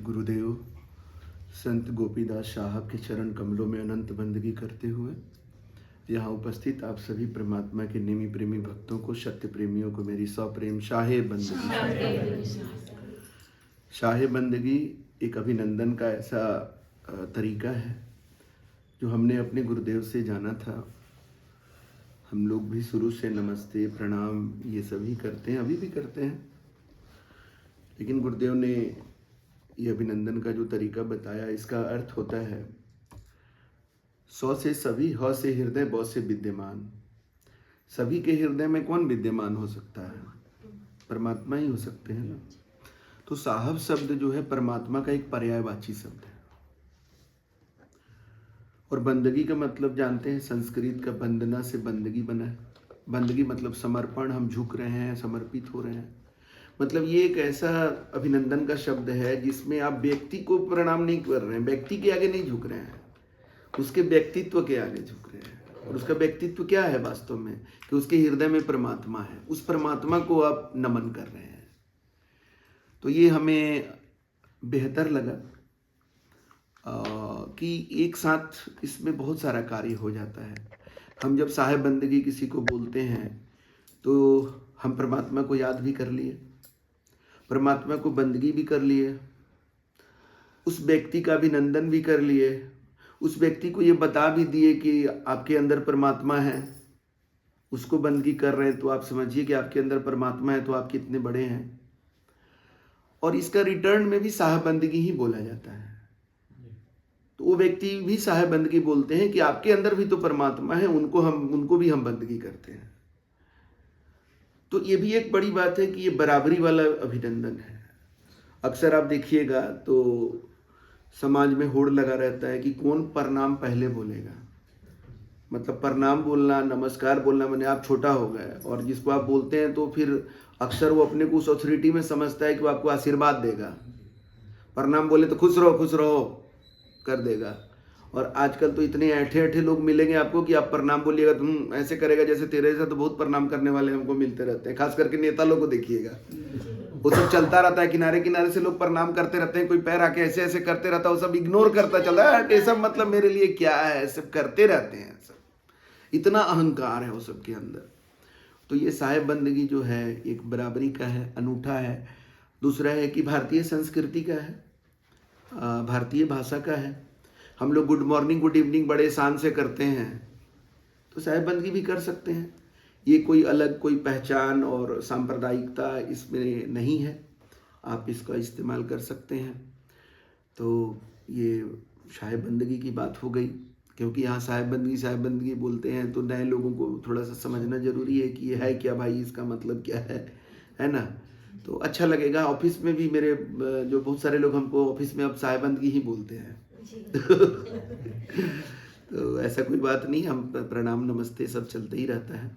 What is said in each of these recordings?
गुरुदेव संत गोपीदास साहब के चरण कमलों में अनंत बंदगी करते हुए यहाँ उपस्थित आप सभी परमात्मा के नेमी प्रेमी भक्तों को, सत्य प्रेमियों को मेरी सप्रेम शाहे बंदगी। शाहे बंदगी एक अभिनंदन का ऐसा तरीका है जो हमने अपने गुरुदेव से जाना था। हम लोग भी शुरू से नमस्ते प्रणाम ये सभी करते हैं, अभी भी करते हैं, लेकिन गुरुदेव ने ये अभिनंदन का जो तरीका बताया, इसका अर्थ होता है सौ से सभी, ह से हृदय, ब से विद्यमान। सभी के हृदय में कौन विद्यमान हो सकता है? परमात्मा ही हो सकते हैं ना। तो साहब शब्द जो है परमात्मा का एक पर्यायवाची शब्द है। और बंदगी का मतलब जानते हैं, संस्कृत का बंदना से बंदगी बना है। बंदगी मतलब समर्पण, हम झुक रहे हैं, समर्पित हो रहे हैं। मतलब ये एक ऐसा अभिनंदन का शब्द है जिसमें आप व्यक्ति को प्रणाम नहीं कर रहे हैं, व्यक्ति के आगे नहीं झुक रहे हैं, उसके व्यक्तित्व के आगे झुक रहे हैं। और उसका व्यक्तित्व क्या है वास्तव में? कि उसके हृदय में परमात्मा है, उस परमात्मा को आप नमन कर रहे हैं। तो ये हमें बेहतर लगा कि एक साथ इसमें बहुत सारा कार्य हो जाता है। हम जब साहेब बंदगी किसी को बोलते हैं तो हम परमात्मा को याद भी कर लिए, परमात्मा को बंदगी भी कर लिए, उस व्यक्ति का अभिनंदन भी कर लिए, उस व्यक्ति को ये बता भी दिए कि आपके अंदर परमात्मा है। उसको बंदगी कर रहे हैं तो आप समझिए कि आपके अंदर परमात्मा है, तो आप कितने बड़े हैं। और इसका रिटर्न में भी साहेब बंदगी ही बोला जाता है। तो वो व्यक्ति भी साहेब बंदगी बोलते हैं कि आपके अंदर भी तो परमात्मा है, उनको भी हम बंदगी करते हैं। तो ये भी एक बड़ी बात है कि ये बराबरी वाला अभिनंदन है। अक्सर आप देखिएगा तो समाज में होड़ लगा रहता है कि कौन प्रणाम पहले बोलेगा। मतलब प्रणाम बोलना, नमस्कार बोलना माने आप छोटा हो गए, और जिसको आप बोलते हैं तो फिर अक्सर वो अपने को उस अथॉरिटी में समझता है कि वो आपको आशीर्वाद देगा। प्रणाम बोले तो खुश रहो कर देगा। और आजकल तो इतने ऐठे लोग मिलेंगे आपको कि आप प्रणाम बोलिएगा तुम ऐसे करेगा जैसे तेरे से तो बहुत प्रणाम करने वाले हमको मिलते रहते हैं। खास करके नेता लोग को देखिएगा, वो सब चलता रहता है, किनारे किनारे से लोग प्रणाम करते रहते हैं, कोई पैर आके ऐसे ऐसे करते रहता है, वो सब इग्नोर करता चला है। ये सब मतलब मेरे लिए क्या है, सब करते रहते हैं। सब इतना अहंकार है वो सब के अंदर। तो ये साहेब बंदगी जो है एक बराबरी का है, अनूठा है। दूसरा है कि भारतीय संस्कृति का है, भारतीय भाषा का है। हम लोग गुड मॉर्निंग गुड इवनिंग बड़े शान से करते हैं, तो साहेब बंदगी भी कर सकते हैं। ये कोई अलग कोई पहचान और सांप्रदायिकता इसमें नहीं है, आप इसका इस्तेमाल कर सकते हैं। तो ये साहेब बंदगी की बात हो गई, क्योंकि यहाँ साहेब बंदगी बोलते हैं तो नए लोगों को थोड़ा सा समझना जरूरी है कि ये है क्या भाई, इसका मतलब क्या है ना। तो अच्छा लगेगा। ऑफिस में भी मेरे जो बहुत सारे लोग हमको ऑफिस में अब साहेब बंदगी ही बोलते हैं। तो ऐसा कोई बात नहीं, हम प्रणाम नमस्ते सब चलते ही रहता है।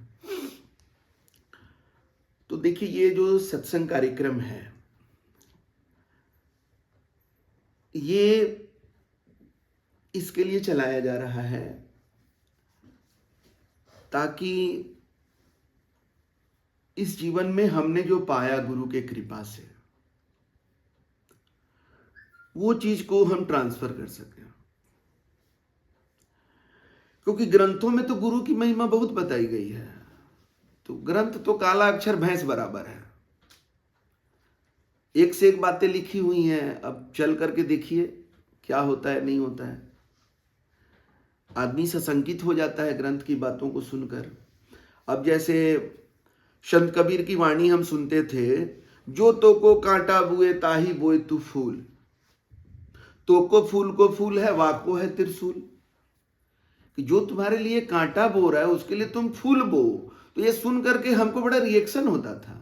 तो देखिए ये जो सत्संग कार्यक्रम है, ये इसके लिए चलाया जा रहा है ताकि इस जीवन में हमने जो पाया गुरु के कृपा से, वो चीज को हम ट्रांसफर कर सकें। क्योंकि ग्रंथों में तो गुरु की महिमा बहुत बताई गई है। तो ग्रंथ तो काला अक्षर भैंस बराबर है, एक से एक बातें लिखी हुई हैं। अब चल करके देखिए क्या होता है, नहीं होता है। आदमी सशंकित हो जाता है ग्रंथ की बातों को सुनकर। अब जैसे संत कबीर की वाणी हम सुनते थे, जो तो को कांटा बुए ताही बोए तू फूल, तो को फूल है, वाको है त्रिशूल। कि जो तुम्हारे लिए कांटा बो रहा है उसके लिए तुम फूल बो। तो ये सुन करके हमको बड़ा रिएक्शन होता था।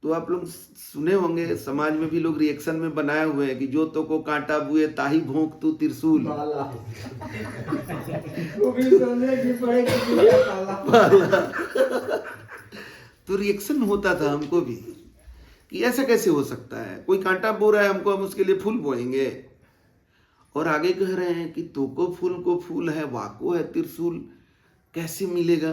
तो आप लोग सुने होंगे समाज में भी लोग रिएक्शन में बनाए हुए हैं कि जो तो को कांटा बुए ताही भोंक तू त्रिशूल। तो रिएक्शन होता था हमको भी कि ऐसा कैसे हो सकता है, कोई कांटा बो रहा है हमको, हम उसके लिए फूल बोएंगे। और आगे कह रहे हैं कि तो को फूल है, वाको है त्रिशूल। कैसे मिलेगा?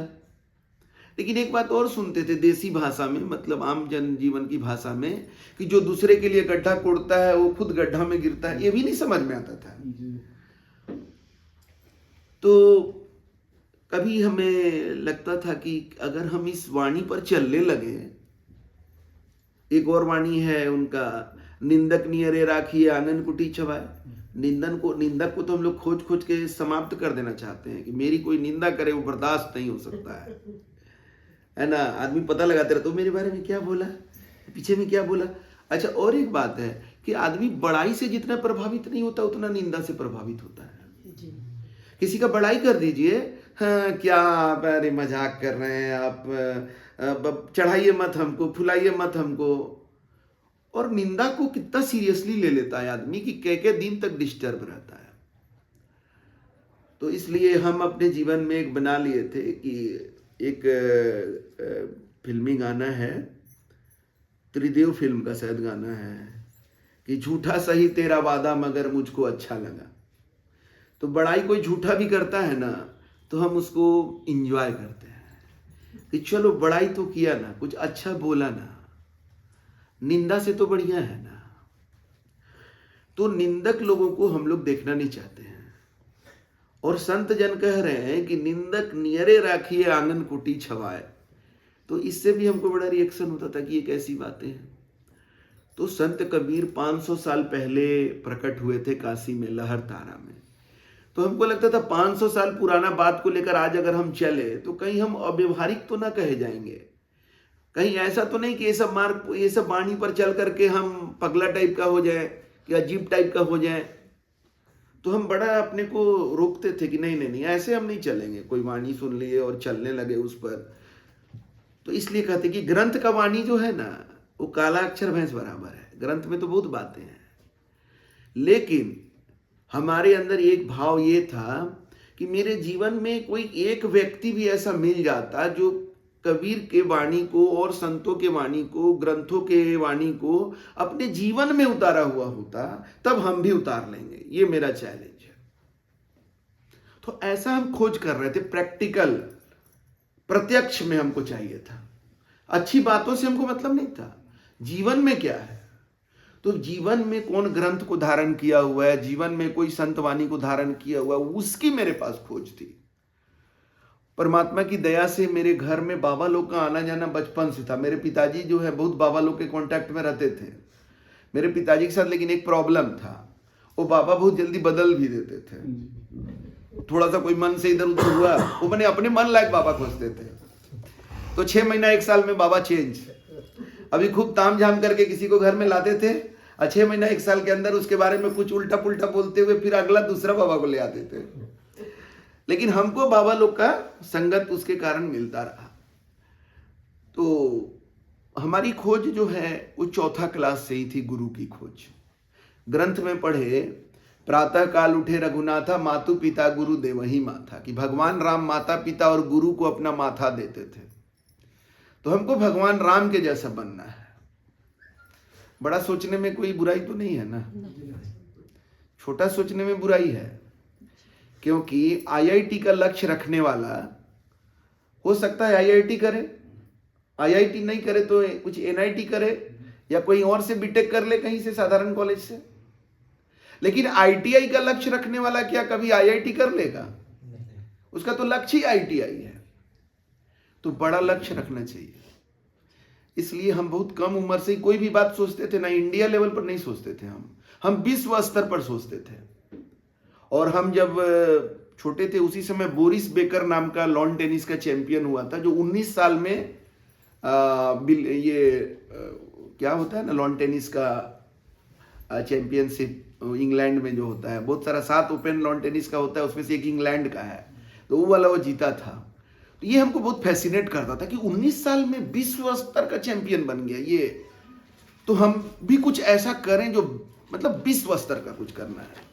लेकिन एक बात और सुनते थे देसी भाषा में, मतलब आम जन जीवन की भाषा में, कि जो दूसरे के लिए गड्ढा कोड़ता है वो खुद गड्ढा में गिरता है। ये भी नहीं समझ में आता था। तो कभी हमें लगता था कि अगर हम इस वाणी पर चलने लगे, एक और वाणी है उनका, निंदक नियरे राखिए आंगन कुटी छवाए। निंदक को तो हम लोग खोज खोज के समाप्त कर देना चाहते हैं कि मेरी कोई निंदा करे वो बर्दाश्त नहीं हो सकता है ना। आदमी पता लगाते रहते, तो मेरे बारे में क्या बोला, पीछे में क्या बोला। अच्छा, और एक बात है कि आदमी बड़ाई से जितना प्रभावित नहीं होता उतना निंदा से प्रभावित होता है। किसी का बड़ाई कर दीजिए, हाँ क्या आप, अरे मजाक कर रहे हैं आप, चढ़ाइए मत हमको, फुलाइए मत हमको। और निंदा को कितना सीरियसली ले लेता है आदमी कि कई दिन तक डिस्टर्ब रहता है। तो इसलिए हम अपने जीवन में एक बना लिए थे कि एक फिल्मी गाना है, त्रिदेव फिल्म का शायद गाना है, कि झूठा सही तेरा वादा मगर मुझको अच्छा लगा। तो बड़ाई कोई झूठा भी करता है ना तो हम उसको इंजॉय करते हैं कि चलो बड़ाई तो किया ना, कुछ अच्छा बोला ना, निंदा से तो बढ़िया है ना। तो निंदक लोगों को हम लोग देखना नहीं चाहते हैं। और संत जन कह रहे हैं कि निंदक नियरे राखिए आंगन कुटी छवाए। तो इससे भी हमको बड़ा रिएक्शन होता था कि ये कैसी बातें हैं। तो संत कबीर 500 साल पहले प्रकट हुए थे काशी में लहर तारा में। तो हमको लगता था 500 साल पुराना बात को लेकर आज अगर हम चले तो कहीं हम अव्यवहारिक तो ना कहे जाएंगे, कहीं ऐसा तो नहीं कि ये सब वाणी पर चल करके हम पगला टाइप का हो जाए या अजीब टाइप का हो जाए। तो हम बड़ा अपने को रोकते थे कि नहीं नहीं नहीं, ऐसे हम नहीं चलेंगे। कोई वाणी सुन लिए और चलने लगे उस पर। तो इसलिए कहते कि ग्रंथ का वाणी जो है ना वो काला अक्षर भैंस बराबर है। ग्रंथ में तो बहुत बातें हैं, लेकिन हमारे अंदर एक भाव ये था कि मेरे जीवन में कोई एक व्यक्ति भी ऐसा मिल जाता जो कबीर के वाणी को और संतों के वाणी को, ग्रंथों के वाणी को अपने जीवन में उतारा हुआ होता, तब हम भी उतार लेंगे। ये मेरा चैलेंज है। तो ऐसा हम खोज कर रहे थे, प्रैक्टिकल, प्रत्यक्ष में हमको चाहिए था। अच्छी बातों से हमको मतलब नहीं था, जीवन में क्या है। तो जीवन में कौन ग्रंथ को धारण किया हुआ है, जीवन में कोई संत वाणी को धारण किया हुआ है, उसकी मेरे पास खोज थी। परमात्मा की दया से मेरे घर में बाबा लोग का आना जाना बचपन से था। मेरे पिताजी जो है बहुत बाबा लोग के कांटेक्ट में रहते थे मेरे पिताजी के साथ, लेकिन एक प्रॉब्लम था, वो बाबा बहुत जल्दी बदल भी देते थे। थोड़ा सा कोई मन से इधर उधर हुआ, वो मैंने अपने मन लायक बाबा खोजते थे। तो 6 महीना 1 साल में बाबा चेंज। अभी खूब ताम झाम करके किसी को घर में लाते थे और 6 महीना 1 साल के अंदर उसके बारे में कुछ उल्टा पुल्टा बोलते हुए फिर अगला दूसरा बाबा को ले आते थे। लेकिन हमको बाबा लोग का संगत उसके कारण मिलता रहा। तो हमारी खोज जो है वो 4था क्लास से ही थी, गुरु की खोज। ग्रंथ में पढ़े, प्रातः काल उठे रघुनाथा, मातु पिता गुरु देवही माथा, कि भगवान राम माता पिता और गुरु को अपना माथा देते थे। तो हमको भगवान राम के जैसा बनना है। बड़ा सोचने में कोई बुराई तो नहीं है ना, छोटा सोचने में बुराई है। क्योंकि आईआईटी का लक्ष्य रखने वाला हो सकता है आईआईटी करे, आईआईटी नहीं करे तो कुछ एनआईटी करे या कोई और से बीटेक कर ले कहीं से, साधारण कॉलेज से। लेकिन आईटीआई का लक्ष्य रखने वाला क्या कभी आईआईटी कर लेगा? उसका तो लक्ष्य ही आईटीआई है। तो बड़ा लक्ष्य रखना चाहिए। इसलिए हम बहुत कम उम्र से कोई भी बात सोचते थे ना, इंडिया लेवल पर नहीं सोचते थे, हम विश्व स्तर पर सोचते थे। और हम जब छोटे थे उसी समय बोरिस बेकर नाम का लॉन टेनिस का चैंपियन हुआ था, जो 19 साल में क्या होता है ना लॉन टेनिस का चैंपियनशिप इंग्लैंड में जो होता है, बहुत सारा 7 ओपन लॉन टेनिस का होता है, उसमें से एक इंग्लैंड का है, तो वो वाला वो जीता था। तो ये हमको बहुत फैसिनेट करता था कि 19 साल में विश्व स्तर का चैंपियन बन गया ये, तो हम भी कुछ ऐसा करें जो मतलब विश्व स्तर का कुछ करना है।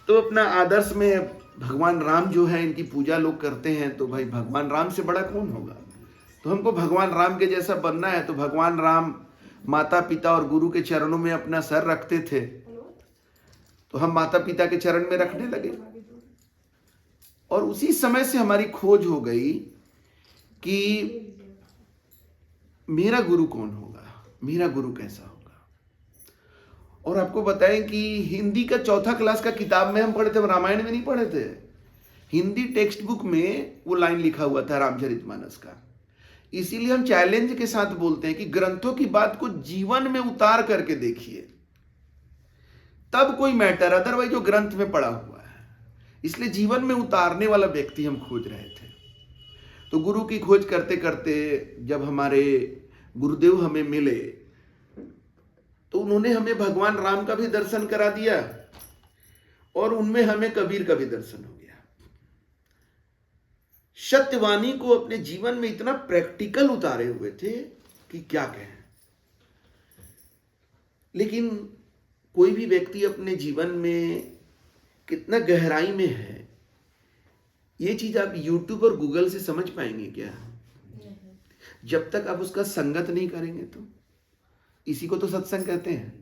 तो अपना आदर्श में भगवान राम जो है, इनकी पूजा लोग करते हैं, तो भाई भगवान राम से बड़ा कौन होगा। तो हमको भगवान राम के जैसा बनना है। तो भगवान राम माता पिता और गुरु के चरणों में अपना सर रखते थे, तो हम माता पिता के चरण में रखने लगे। और उसी समय से हमारी खोज हो गई कि मेरा गुरु कौन होगा, मेरा गुरु कैसा होगा। और आपको बताएं कि हिंदी का चौथा क्लास का किताब में हम पढ़े थे, रामायण में नहीं पढ़े थे। हिंदी टेक्स्ट बुक में वो लाइन लिखा हुआ था रामचरितमानस का। इसीलिए हम चैलेंज के साथ बोलते हैं कि ग्रंथों की बात को जीवन में उतार करके देखिए, तब कोई मैटर, अदरवाइज जो ग्रंथ में पढ़ा हुआ है। इसलिए जीवन में उतारने वाला व्यक्ति हम खोज रहे थे। तो गुरु की खोज करते करते जब हमारे गुरुदेव हमें मिले तो उन्होंने हमें भगवान राम का भी दर्शन करा दिया और उनमें हमें कबीर का भी दर्शन हो गया। सत्यवाणी को अपने जीवन में इतना प्रैक्टिकल उतारे हुए थे कि क्या कहें। लेकिन कोई भी व्यक्ति अपने जीवन में कितना गहराई में है, ये चीज आप YouTube और गूगल से समझ पाएंगे क्या? जब तक आप उसका संगत नहीं करेंगे। तो इसी को तो सत्संग कहते हैं।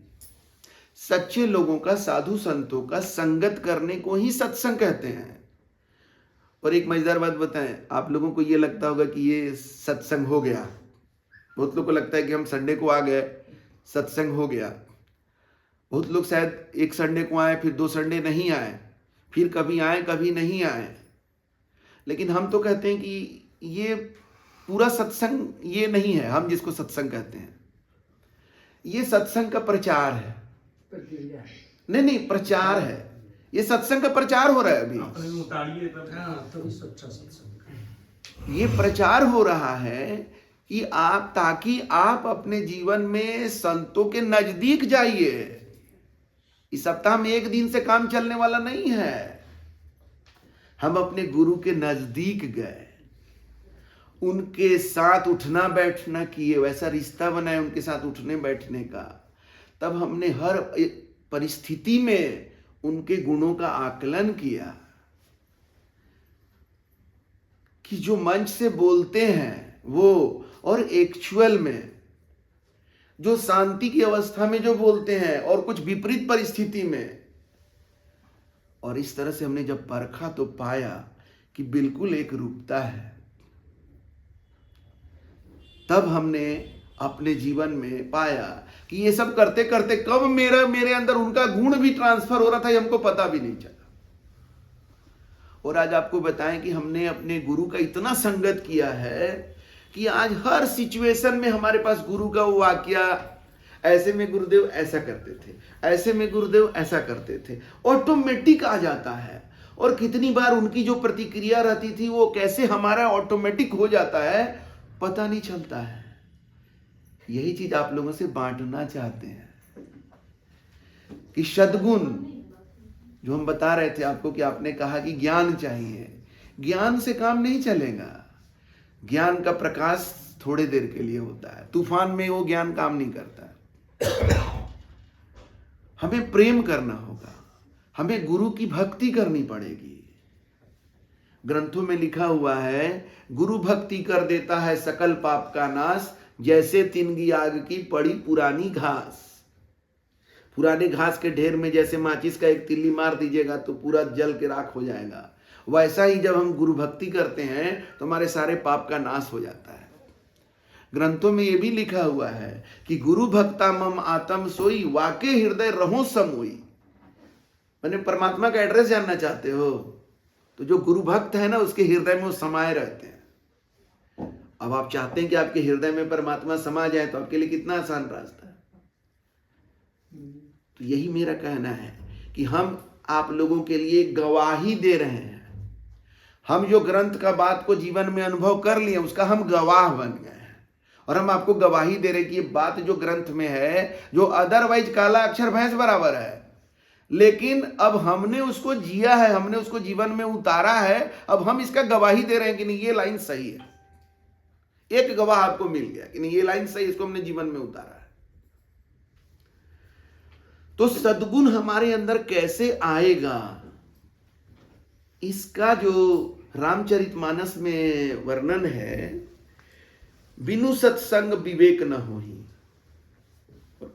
सच्चे लोगों का, साधु संतों का संगत करने को ही सत्संग कहते हैं। और एक मजेदार बात बताएं, आप लोगों को ये लगता होगा कि ये सत्संग हो गया। बहुत लोगों को लगता है कि हम संडे को आ गए, सत्संग हो गया। बहुत लोग शायद एक संडे को आए, फिर 2 संडे नहीं आए, फिर कभी आए कभी नहीं आए। लेकिन हम तो कहते हैं कि ये पूरा सत्संग ये नहीं है। हम जिसको सत्संग कहते हैं, ये सत्संग का प्रचार है। नहीं, प्रचार है। ये सत्संग का प्रचार हो रहा है अभी। ये प्रचार हो रहा है कि आप, ताकि आप अपने जीवन में संतों के नजदीक जाइए। इस सप्ताह में एक दिन से काम चलने वाला नहीं है। हम अपने गुरु के नजदीक गए, उनके साथ उठना बैठना किए, वैसा रिश्ता बनाए उनके साथ उठने बैठने का। तब हमने हर परिस्थिति में उनके गुणों का आकलन किया कि जो मंच से बोलते हैं वो, और एक्चुअल में जो शांति की अवस्था में जो बोलते हैं और कुछ विपरीत परिस्थिति में। और इस तरह से हमने जब परखा तो पाया कि बिल्कुल एक रूपता है। तब हमने अपने जीवन में पाया कि ये सब करते करते कब मेरे अंदर उनका गुण भी ट्रांसफर हो रहा था, ये हमको पता भी नहीं चला। और आज आपको बताएं कि हमने अपने गुरु का इतना संगत किया है कि आज हर सिचुएशन में हमारे पास गुरु का वो वाक्या, ऐसे में गुरुदेव ऐसा करते थे, ऐसे में गुरुदेव ऐसा करते थे, ऑटोमेटिक आ जाता है। और कितनी बार उनकी जो प्रतिक्रिया रहती थी वो कैसे हमारा ऑटोमेटिक हो जाता है, पता नहीं चलता है। यही चीज आप लोगों से बांटना चाहते हैं कि सद्गुण जो हम बता रहे थे आपको, कि आपने कहा कि ज्ञान चाहिए। ज्ञान से काम नहीं चलेगा। ज्ञान का प्रकाश थोड़े देर के लिए होता है, तूफान में वो ज्ञान काम नहीं करता। हमें प्रेम करना होगा, हमें गुरु की भक्ति करनी पड़ेगी। ग्रंथों में लिखा हुआ है, गुरु भक्ति कर देता है सकल पाप का नाश, जैसे तिनगी आग की पड़ी पुरानी घास। पुराने घास के ढेर में जैसे माचिस का एक तिल्ली मार दीजिएगा तो पूरा जल के राख हो जाएगा, वैसा ही जब हम गुरु भक्ति करते हैं तो हमारे सारे पाप का नाश हो जाता है। ग्रंथों में ये भी लिखा हुआ है कि गुरु भक्ता मम आत्म सोई, वाके हृदय रहो समोई। मैंने परमात्मा का एड्रेस जानना चाहते हो तो जो गुरु भक्त है ना, उसके हृदय में वो समाये रहते हैं। अब आप चाहते हैं कि आपके हृदय में परमात्मा समा जाए, तो आपके लिए कितना आसान रास्ता है। तो यही मेरा कहना है कि हम आप लोगों के लिए गवाही दे रहे हैं। हम जो ग्रंथ का बात को जीवन में अनुभव कर लिए, उसका हम गवाह बन गए हैं। और हम आपको गवाही दे रहे हैं कि ये बात जो ग्रंथ में है, जो अदरवाइज काला अक्षर भैंस बराबर है, लेकिन अब हमने उसको जिया है, हमने उसको जीवन में उतारा है। अब हम इसका गवाही दे रहे हैं कि नहीं, ये लाइन सही है। एक गवाह आपको मिल गया कि नहीं, ये लाइन सही, इसको हमने जीवन में उतारा है। तो सद्गुण हमारे अंदर कैसे आएगा, इसका जो रामचरितमानस में वर्णन है, बिनु सत्संग विवेक न होई,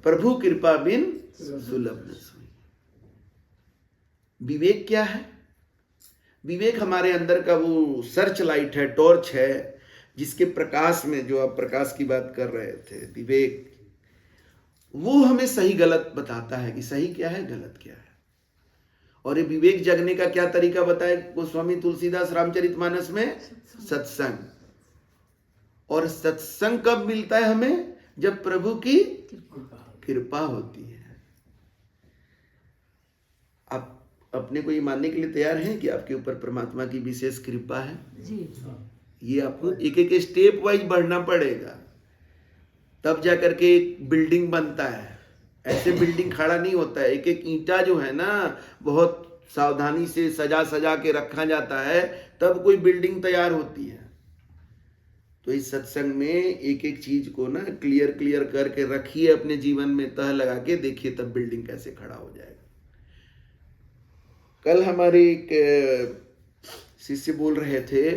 प्रभु कृपा बिन सुलभ न सोई। विवेक क्या है? विवेक हमारे अंदर का वो सर्च लाइट है, टॉर्च है, जिसके प्रकाश में, जो आप प्रकाश की बात कर रहे थे, विवेक, वो हमें सही गलत बताता है कि सही क्या है, गलत क्या है। और ये विवेक जगने का क्या तरीका बताए गोस्वामी तुलसीदास रामचरितमानस में? सत्संग। और सत्संग कब मिलता है हमें? जब प्रभु की कृपा होती है। आप अपने को ये मानने के लिए तैयार हैं कि आपके ऊपर परमात्मा की विशेष कृपा है? जी। ये आपको एक एक स्टेप वाइज बढ़ना पड़ेगा, तब जाकर के एक बिल्डिंग बनता है। ऐसे बिल्डिंग खड़ा नहीं होता है। एक एक ईंटा जो है ना, बहुत सावधानी से सजा सजा के रखा जाता है, तब कोई बिल्डिंग तैयार होती है। तो इस सत्संग में एक एक चीज को ना क्लियर करके रखिए, अपने जीवन में तह लगा के देखिए, तब बिल्डिंग कैसे खड़ा हो जाएगा। कल हमारे एक शिष्य बोल रहे थे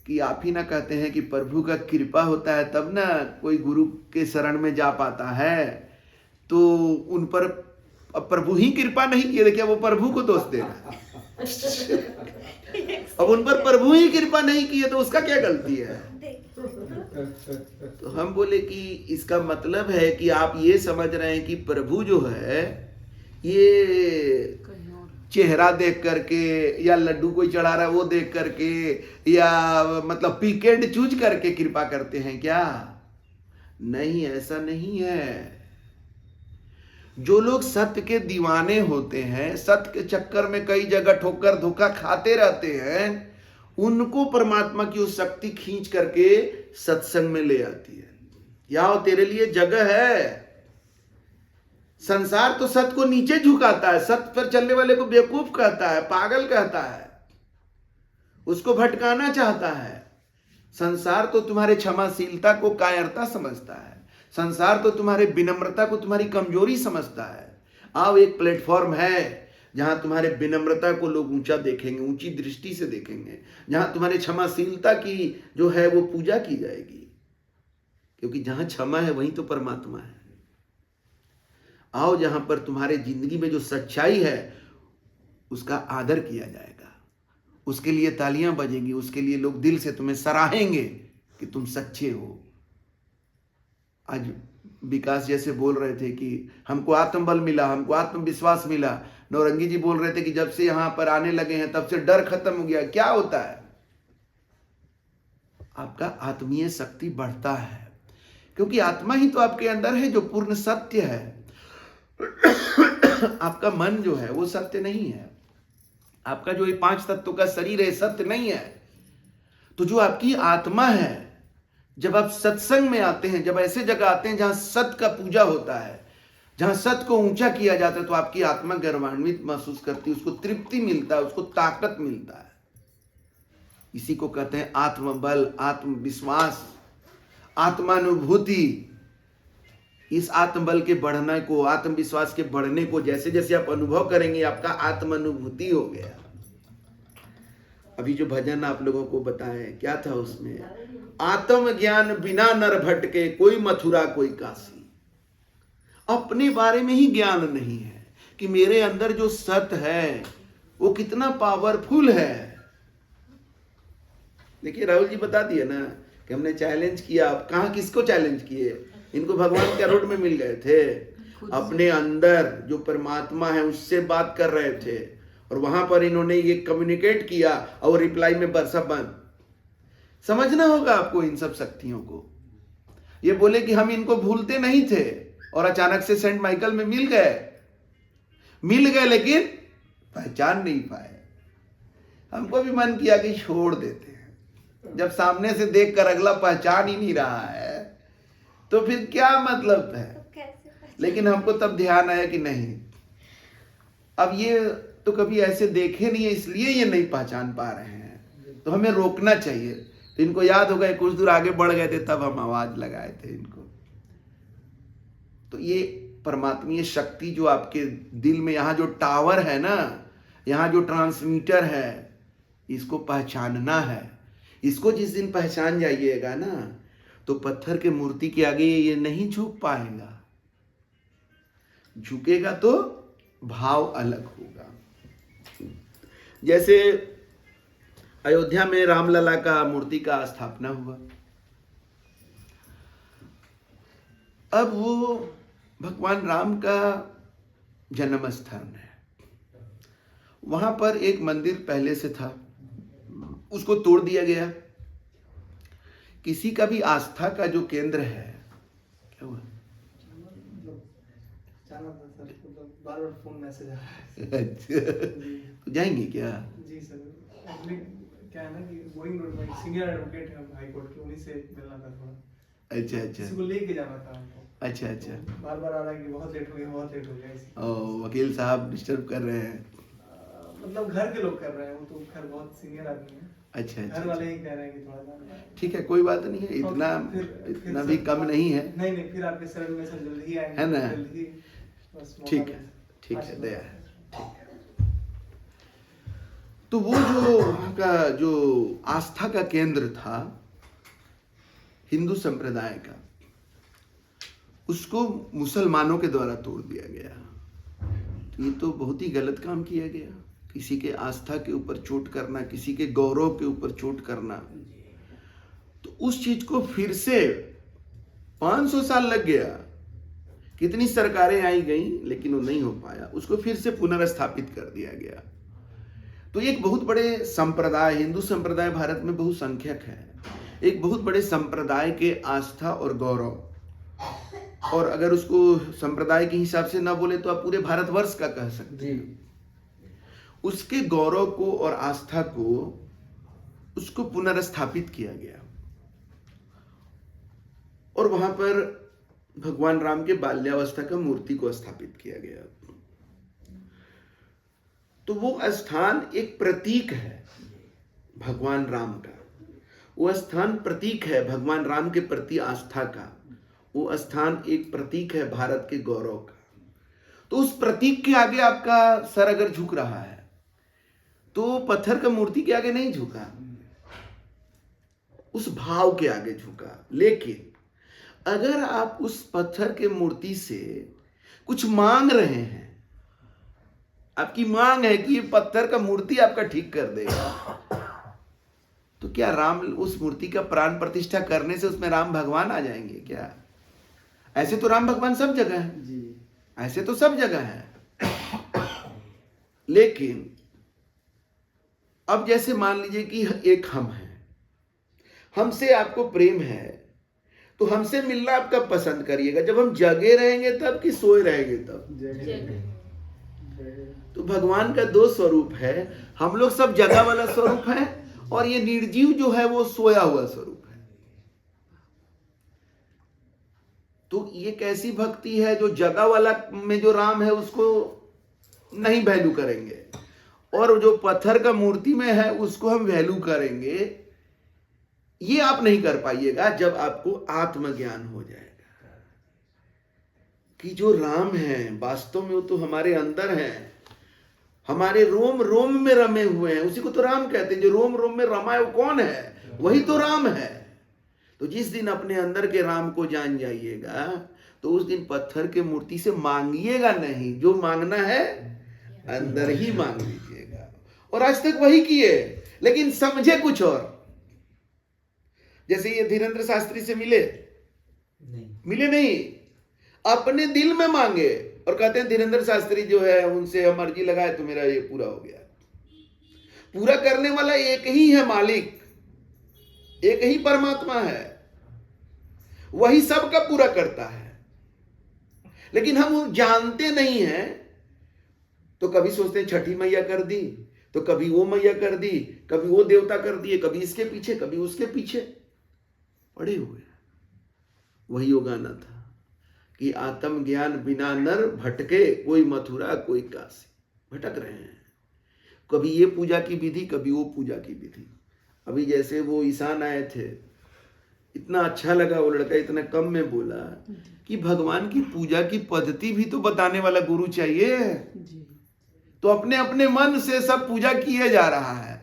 कि आप ही ना कहते हैं कि प्रभु का कृपा होता है तब ना कोई गुरु के शरण में जा पाता है, तो उन पर अब प्रभु ही कृपा नहीं किए, देखिए वो प्रभु को दोष दे रहा है। अब उन पर प्रभु ही कृपा नहीं किए तो उसका क्या गलती है? तो हम बोले कि इसका मतलब है कि आप ये समझ रहे हैं कि प्रभु जो है ये चेहरा देख करके, या लड्डू कोई चढ़ा रहा है वो देख करके, या मतलब पिक एंड चूज करके कृपा करते हैं क्या? नहीं, ऐसा नहीं है। जो लोग सत्य के दीवाने होते हैं, सत्य के चक्कर में कई जगह ठोकर धोखा खाते रहते हैं, उनको परमात्मा की उस शक्ति खींच करके सत्संग में ले आती है। यहाँ तेरे लिए जगह है। संसार तो सत्य को नीचे झुकाता है, सत्य पर चलने वाले को बेवकूफ कहता है, पागल कहता है, उसको भटकाना चाहता है। संसार तो तुम्हारे क्षमाशीलता को कायरता समझता है। संसार तो तुम्हारे विनम्रता को तुम्हारी कमजोरी समझता है। आओ, एक प्लेटफॉर्म है जहां तुम्हारे विनम्रता को लोग ऊंचा देखेंगे, ऊंची दृष्टि से देखेंगे, जहां तुम्हारे क्षमाशीलता की जो है वो पूजा की जाएगी, क्योंकि जहां क्षमा है वहीं तो परमात्मा है। आओ, जहां पर तुम्हारे जिंदगी में जो सच्चाई है उसका आदर किया जाएगा, उसके लिए तालियां बजेंगी, उसके लिए लोग दिल से तुम्हें सराहेंगे कि तुम सच्चे हो। आज विकास जैसे बोल रहे थे कि हमको आत्मबल मिला, हमको आत्मविश्वास मिला। नौरंगी जी बोल रहे थे कि जब से यहां पर आने लगे हैं तब से डर खत्म हो गया। क्या होता है? आपका आत्मीय शक्ति बढ़ता है, क्योंकि आत्मा ही तो आपके अंदर है जो पूर्ण सत्य है। आपका मन जो है वो सत्य नहीं है। आपका जो ये 5 तत्वों का शरीर है सत्य नहीं है। तो जो आपकी आत्मा है, जब आप सत्संग में आते हैं, जब ऐसे जगह आते हैं जहां सत्य का पूजा होता है, जहां सत्य को ऊंचा किया जाता है, तो आपकी आत्मा गौरवान्वित महसूस करती है, उसको तृप्ति मिलता है, उसको ताकत मिलता है। इसी को कहते हैं आत्मबल, आत्मविश्वास, आत्मानुभूति। इस आत्मबल के बढ़ने को, आत्मविश्वास के बढ़ने को जैसे जैसे आप अनुभव करेंगे, आपका आत्मानुभूति हो गया। अभी जो भजन आप लोगों को बताएं, क्या था उसमें? आत्म ज्ञान बिना नर भटके, कोई मथुरा कोई काशी। अपने बारे में ही ज्ञान नहीं है कि मेरे अंदर जो सत्य है वो कितना पावरफुल है। देखिए, राहुल जी बता दिए ना कि हमने चैलेंज किया। आप कहां किसको चैलेंज किए? इनको भगवान क्या रोड में मिल गए थे? अपने अंदर जो परमात्मा है उससे बात कर रहे थे, और वहां पर इन्होंने ये कम्युनिकेट किया और रिप्लाई में बरसा बंद। समझना होगा आपको इन सब शक्तियों को। ये बोले कि हम इनको भूलते नहीं थे, और अचानक से सेंट माइकल में मिल गए, लेकिन पहचान नहीं पाए। हमको भी मन किया कि छोड़ देते हैं। जब सामने से देखकर अगला पहचान ही नहीं रहा है तो फिर क्या मतलब है? लेकिन हमको तब ध्यान आया कि नहीं, अब ये तो कभी ऐसे देखे नहीं है, इसलिए ये नहीं पहचान पा रहे हैं, तो हमें रोकना चाहिए। तो इनको याद हो गए, कुछ दूर आगे बढ़ गए थे तब हम आवाज लगाए थे इनको। तो ये परमात्मीय शक्ति जो आपके दिल में, यहाँ जो टावर है ना, यहाँ जो ट्रांसमीटर है, इसको पहचानना है। इसको जिस दिन पहचान जाइएगा ना, तो पत्थर के मूर्ति के आगे ये नहीं झुक पाएगा। झुकेगा तो भाव अलग होगा। जैसे अयोध्या में रामलला का मूर्ति का स्थापना हुआ। अब वो भगवान राम का जन्म स्थान है, वहां पर एक मंदिर पहले से था, उसको तोड़ दिया गया। किसी का भी आस्था का जो केंद्र है, क्या हुआ? बार बार फोन मैसेज आ रहा है। अच्छा, तो जाएंगे क्या? जी सर, एक्चुअली क्या है ना कि गोइंग रोड में सीनियर एडवोकेट है हाई कोर्ट के, उन्हीं से मिलना था थोड़ा। अच्छा अच्छा, किसी को लेके जाना था हमको। अच्छा अच्छा, बार बार आ रहा है कि बहुत लेट हो गया, बहुत लेट हो गया इसलिए। ओ, वकील साहब डिस्टर्ब कर रहे हैं। मतलब घर के लोग कर रहे हैं, वो तो खैर बहुत सीनियर आदमी है। अच्छा घर अच्छा, वाले ही कह रहे हैं कि थोड़ा सा। ठीक है, कोई बात नहीं है, इतना भी कम नहीं है। नहीं, फिर आपके शरण में सर जल्दी ही आएंगे, है ना? जल्दी बस मौका ठीक दें। है, ठीक है, दया है, ठीक है। तो वो जो वहाँ का जो आस्था का केंद्र था हिंदू संप्रदाय का, उसको मुसलमानों के द्वारा तोड़ दिया गया। तो ये तो बहुत ही गलत काम किया गया। किसी के आस्था के ऊपर चोट करना, किसी के गौरव के ऊपर चोट करना, तो उस चीज को फिर से 500 साल लग गया, कितनी सरकारें आई गई, लेकिन वो नहीं हो पाया। उसको फिर से पुनर्स्थापित कर दिया गया। तो एक बहुत बड़े संप्रदाय, हिंदू संप्रदाय भारत में बहुसंख्यक है, एक बहुत बड़े संप्रदाय के आस्था और गौरव, और अगर उसको संप्रदाय के हिसाब से ना बोले तो आप पूरे भारतवर्ष का कह सकते हैं, उसके गौरव को और आस्था को उसको पुनर्स्थापित किया गया। और वहां पर भगवान राम के बाल्यावस्था का मूर्ति को स्थापित किया गया। तो वो स्थान एक प्रतीक है भगवान राम का, वो स्थान प्रतीक है भगवान राम के प्रति आस्था का, वो स्थान एक प्रतीक है भारत के गौरव का। तो उस प्रतीक के आगे आपका सर अगर झुक रहा है तो पत्थर का मूर्ति के आगे नहीं झुका, उस भाव के आगे झुका। लेकिन अगर आप उस पत्थर के मूर्ति से कुछ मांग रहे हैं, आपकी मांग है कि ये पत्थर का मूर्ति आपका ठीक कर देगा, तो क्या राम उस मूर्ति का प्राण प्रतिष्ठा करने से उसमें राम भगवान आ जाएंगे क्या? ऐसे तो राम भगवान सब जगह है जी, ऐसे तो सब जगह है। लेकिन अब जैसे मान लीजिए कि एक हम हैं, हमसे आपको प्रेम है, तो हमसे मिलना आप कब पसंद करिएगा? जब हम जगे रहेंगे तब, कि सोए रहेंगे तब? तो भगवान का दो स्वरूप है, हम लोग सब जगा वाला स्वरूप है, और ये निर्जीव जो है वो सोया हुआ स्वरूप है। तो ये कैसी भक्ति है जो जगा वाला में जो राम है उसको नहीं वैल्यू करेंगे, और जो पत्थर का मूर्ति में है उसको हम वैल्यू करेंगे? ये आप नहीं कर पाइएगा जब आपको आत्मज्ञान हो जाएगा कि जो राम है वास्तव में वो तो हमारे अंदर है, हमारे रोम रोम में रमे हुए हैं। उसी को तो राम कहते हैं, जो रोम रोम में रमा है वो कौन है? वही तो राम है। तो जिस दिन अपने अंदर के राम को जान जाइएगा तो उस दिन पत्थर के मूर्ति से मांगिएगा नहीं, जो मांगना है अंदर ही मांग लीजिएगा। और आज तक वही किए, लेकिन समझे कुछ और। जैसे ये धीरेन्द्र शास्त्री से मिले नहीं, अपने दिल में मांगे और कहते हैं धीरेन्द्र शास्त्री जो है उनसे हम अर्जी लगाए तो मेरा ये पूरा हो गया। पूरा करने वाला एक ही है, मालिक एक ही परमात्मा है, वही सबका पूरा करता है। लेकिन हम जानते नहीं हैं, तो कभी सोचते हैं छठी मैया कर दी, तो कभी वो मैया कर दी, कभी वो देवता कर दिए, कभी इसके पीछे कभी उसके पीछे पड़े हुए। वही वो गाना था कि आत्म ज्ञान बिना नर भटके, कोई मथुरा कोई काशी। भटक रहे हैं, कभी ये पूजा की विधि, कभी वो पूजा की विधि। अभी जैसे वो ईशान आए थे, इतना अच्छा लगा, वो लड़का इतना कम में बोला कि भगवान की पूजा की पद्धति भी तो बताने वाला गुरु चाहिए। तो अपने अपने मन से सब पूजा किए जा रहा है,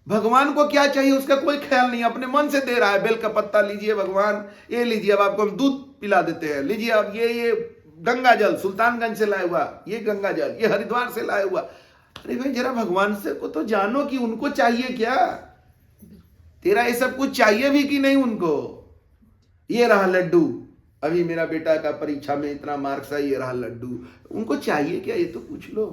भगवान को क्या चाहिए उसका कोई ख्याल नहीं, अपने मन से दे रहा है। बेल का पत्ता लीजिए भगवान, ये लीजिए, अब आपको हम दूध पिला देते हैं, लीजिए अब ये गंगा जल सुल्तानगंज से लाया हुआ, ये गंगा जल ये हरिद्वार से लाया हुआ। अरे भाई जरा भगवान से को तो जानो कि उनको चाहिए क्या, तेरा ये सब कुछ चाहिए भी कि नहीं उनको। ये रहा लड्डू, अभी मेरा बेटा का परीक्षा में इतना मार्क्स है, ये रहा लड्डू, उनको चाहिए क्या ये तो पूछ लो।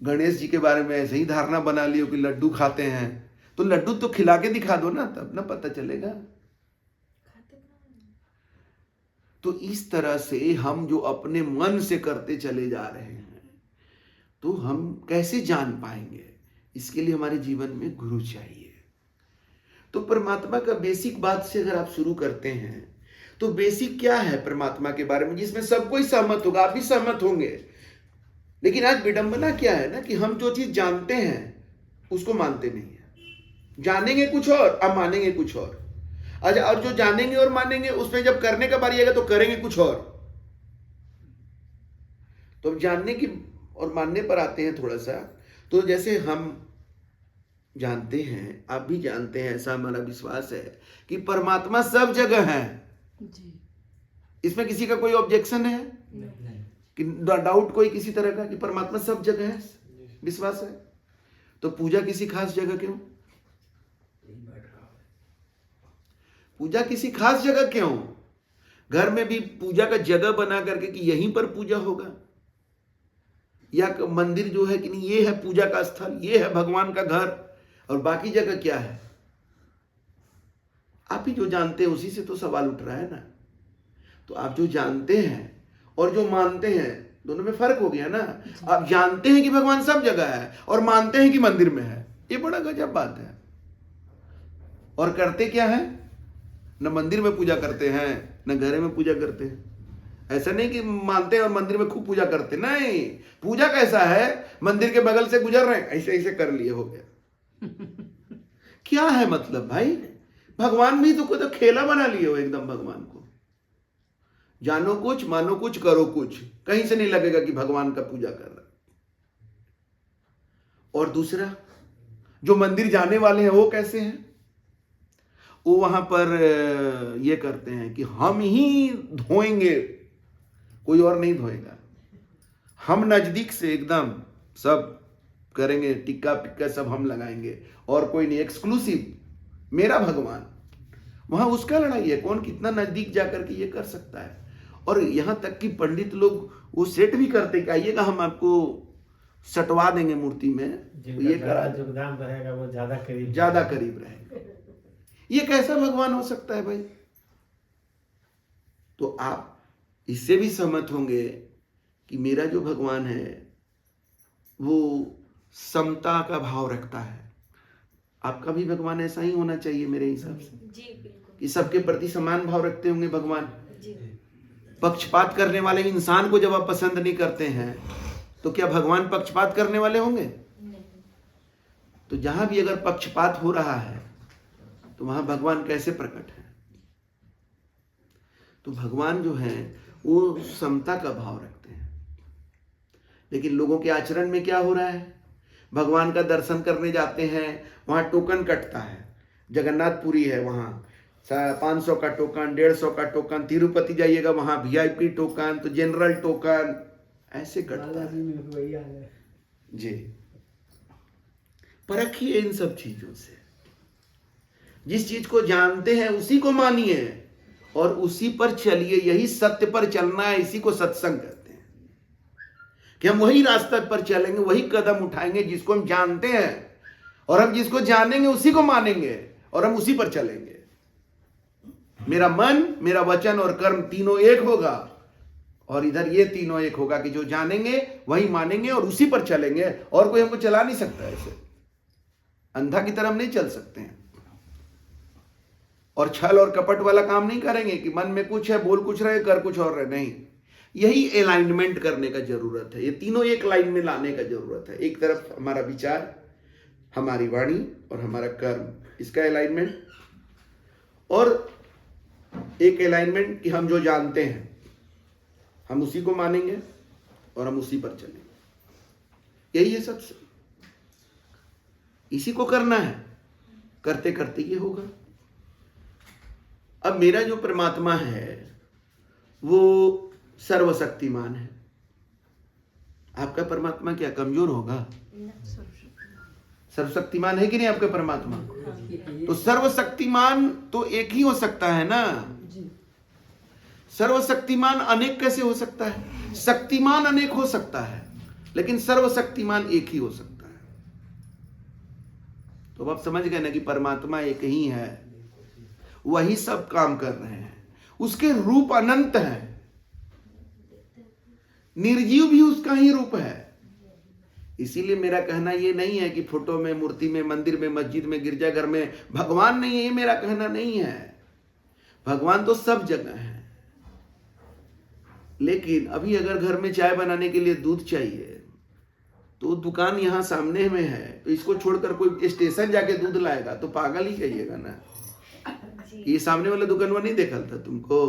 गणेश जी के बारे में ऐसे ही धारणा बना लियो कि लड्डू खाते हैं, तो लड्डू तो खिला के दिखा दो ना, तब ना पता चलेगा। तो इस तरह से हम जो अपने मन से करते चले जा रहे हैं तो हम कैसे जान पाएंगे। इसके लिए हमारे जीवन में गुरु चाहिए। तो परमात्मा का बेसिक बात से अगर आप शुरू करते हैं तो बेसिक क्या है परमात्मा के बारे में, जिसमें सब कोई सहमत होगा, आप भी सहमत होंगे। लेकिन आज विडंबना क्या है ना कि हम जो चीज जानते हैं उसको मानते नहीं है। जानेंगे कुछ और, अब मानेंगे कुछ और। अच्छा, और जो जानेंगे और मानेंगे उसमें जब करने का बारी आएगा तो करेंगे कुछ और। तो अब जानने की और मानने पर आते हैं थोड़ा सा। तो जैसे हम जानते हैं, आप भी जानते हैं, ऐसा हमारा विश्वास है कि परमात्मा सब जगह है जी। इसमें किसी का कोई ऑब्जेक्शन है कि डाउट कोई किसी तरह का कि परमात्मा सब जगह है, विश्वास है। तो पूजा किसी खास जगह क्यों? पूजा किसी खास जगह क्यों? घर में भी पूजा का जगह बना करके कि यहीं पर पूजा होगा, या मंदिर जो है कि नहीं ये है पूजा का स्थल, ये है भगवान का घर, और बाकी जगह क्या है? आप ही जो जानते हैं उसी से तो सवाल उठ रहा है ना। तो आप जो जानते हैं और जो मानते हैं दोनों में फर्क हो गया ना। आप जानते हैं कि भगवान सब जगह है और मानते हैं कि मंदिर में है, ये बड़ा गजब बात है। और करते क्या है? न मंदिर में पूजा करते हैं न घर में पूजा करते हैं। ऐसा नहीं कि मानते हैं और मंदिर में खूब पूजा करते, नहीं। पूजा कैसा है, मंदिर के बगल से गुजर रहे हैं, ऐसे ऐसे कर लिए, हो गया। क्या है मतलब भाई? भगवान भी तो खेला बना लिए हो एकदम। भगवान को जानो कुछ, मानो कुछ, करो कुछ, कहीं से नहीं लगेगा कि भगवान का पूजा कर रहा। और दूसरा, जो मंदिर जाने वाले हैं वो कैसे हैं? वो वहां पर ये करते हैं कि हम ही धोएंगे, कोई और नहीं धोएगा, हम नजदीक से एकदम सब करेंगे, टिक्का पिक्का सब हम लगाएंगे और कोई नहीं, एक्सक्लूसिव मेरा भगवान। वहां उसका लड़ाई है, कौन कितना नजदीक जाकर के ये कर सकता है। और यहां तक कि पंडित लोग वो सेट भी करते कि आइएगा हम आपको सटवा देंगे मूर्ति में, तो ये करा योगदान रहेगा वो ज्यादा करीब रहेगा। ये कैसा भगवान हो सकता है भाई? तो आप इससे भी सहमत होंगे कि मेरा जो भगवान है वो समता का भाव रखता है। आपका भी भगवान ऐसा ही होना चाहिए मेरे हिसाब से, जी बिल्कुल। कि सबके प्रति समान भाव रखते होंगे भगवान। जी। पक्षपात करने वाले इंसान को जब आप पसंद नहीं करते हैं तो क्या भगवान पक्षपात करने वाले होंगे? नहीं। तो जहां भी अगर पक्षपात हो रहा है तो वहां भगवान कैसे प्रकट है? तो भगवान जो है वो समता का भाव रखते हैं। लेकिन लोगों के आचरण में क्या हो रहा है? भगवान का दर्शन करने जाते हैं, वहां टोकन कटता है। जगन्नाथपुरी है, वहां 500 का टोकन, 150 का टोकन। तिरुपति जाइएगा वहां VIP टोकन, तो जनरल टोकन, ऐसे कटता है जी। परखिए इन सब चीजों से। जिस चीज को जानते हैं उसी को मानिए और उसी पर चलिए। यही सत्य पर चलना है, इसी को सत्संग कहते हैं। कि हम वही रास्ते पर चलेंगे, वही कदम उठाएंगे जिसको हम जानते हैं, और हम जिसको जानेंगे उसी को मानेंगे और हम उसी पर चलेंगे। मेरा मन, मेरा वचन और कर्म तीनों एक होगा, और इधर ये तीनों एक होगा कि जो जानेंगे वही मानेंगे और उसी पर चलेंगे। और कोई हमको चला नहीं सकता, ऐसे अंधा की तरह हम नहीं चल सकते हैं। और छल और कपट वाला काम नहीं करेंगे कि मन में कुछ है, बोल कुछ रहे, कर कुछ और रहे, नहीं। यही अलाइनमेंट करने का जरूरत है। ये तीनों एक लाइन में लाने का जरूरत है। एक तरफ हमारा विचार, हमारी वाणी और हमारा कर्म, इसका अलाइनमेंट, और एक अलाइनमेंट कि हम जो जानते हैं हम उसी को मानेंगे और हम उसी पर चलेंगे। यही है सबसे, इसी को करना है। करते करते ये होगा। अब मेरा जो परमात्मा है वो सर्वशक्तिमान है। आपका परमात्मा क्या कमजोर होगा? सर्वशक्तिमान है कि नहीं आपका परमात्मा? तो सर्वशक्तिमान तो एक ही हो सकता है ना। सर्वशक्तिमान अनेक कैसे हो सकता है? शक्तिमान अनेक हो सकता है, लेकिन सर्वशक्तिमान एक ही हो सकता है। तो आप समझ गए ना कि परमात्मा एक ही है, वही सब काम कर रहे हैं, उसके रूप अनंत है, निर्जीव भी उसका ही रूप है। इसीलिए मेरा कहना ये नहीं है कि फोटो में, मूर्ति में, मंदिर में, मस्जिद में, गिरजाघर में भगवान नहीं है, ये मेरा कहना नहीं है। भगवान तो सब जगह है, लेकिन अभी अगर घर में चाय बनाने के लिए दूध चाहिए तो दुकान यहाँ सामने में है, तो इसको छोड़कर कोई स्टेशन जाके दूध लाएगा तो पागल ही कहिएगा ना। ये सामने वाला दुकानवा नहीं देखा था तुमको?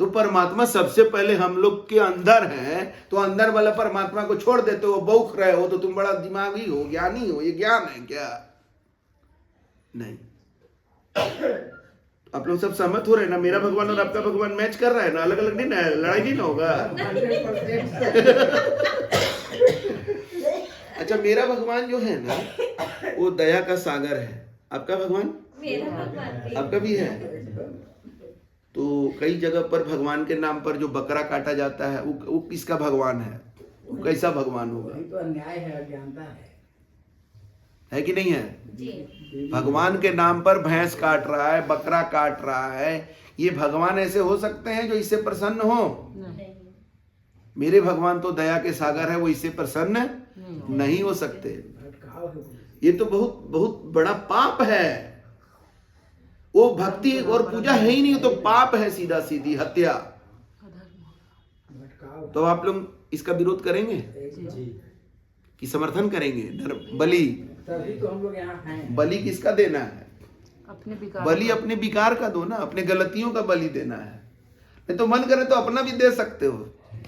तो परमात्मा सबसे पहले हम लोग के अंदर है, तो अंदर वाला परमात्मा को छोड़ देते हो, बौख रहे हो, तो तुम बड़ा दिमागी हो, ज्ञानी हो। ये ज्ञान है क्या? नहीं। आप लोग सब सहमत हो रहे हैं ना? मेरा भगवान और आपका भगवान मैच कर रहा है ना? अलग अलग नहीं ना, लड़ाई नहीं ना होगा। अच्छा, मेरा भगवान जो है ना वो दया का सागर है। आपका भगवान? मेरा भगवान आपका भी है। तो कई जगह पर भगवान के नाम पर जो बकरा काटा जाता है वो किसका भगवान है? वो कैसा भगवान होगा? तो अन्याय है, अज्ञानता है कि नहीं है? जी भगवान के नाम पर भैंस काट रहा है, बकरा काट रहा है। ये भगवान ऐसे हो सकते हैं जो इससे प्रसन्न हो? नहीं। मेरे भगवान तो दया के सागर है, वो इससे प्रसन्न नहीं हो सकते। भटकाव है। ये तो बहुत बहुत बड़ा पाप है। वो भक्ति और पूजा है ही नहीं, तो पाप है, सीधा सीधी हत्या। भटकाव तो आप लोग इसका विरोध करेंगे जी। कि समर्थन करेंगे? बलि, तभी तो हम लोग यहाँ हैं। बलि किसका देना है? अपने विकार बलि अपने विकार का दो ना, अपने गलतियों का बलि देना है। नहीं तो मन करे तो अपना भी दे सकते हो,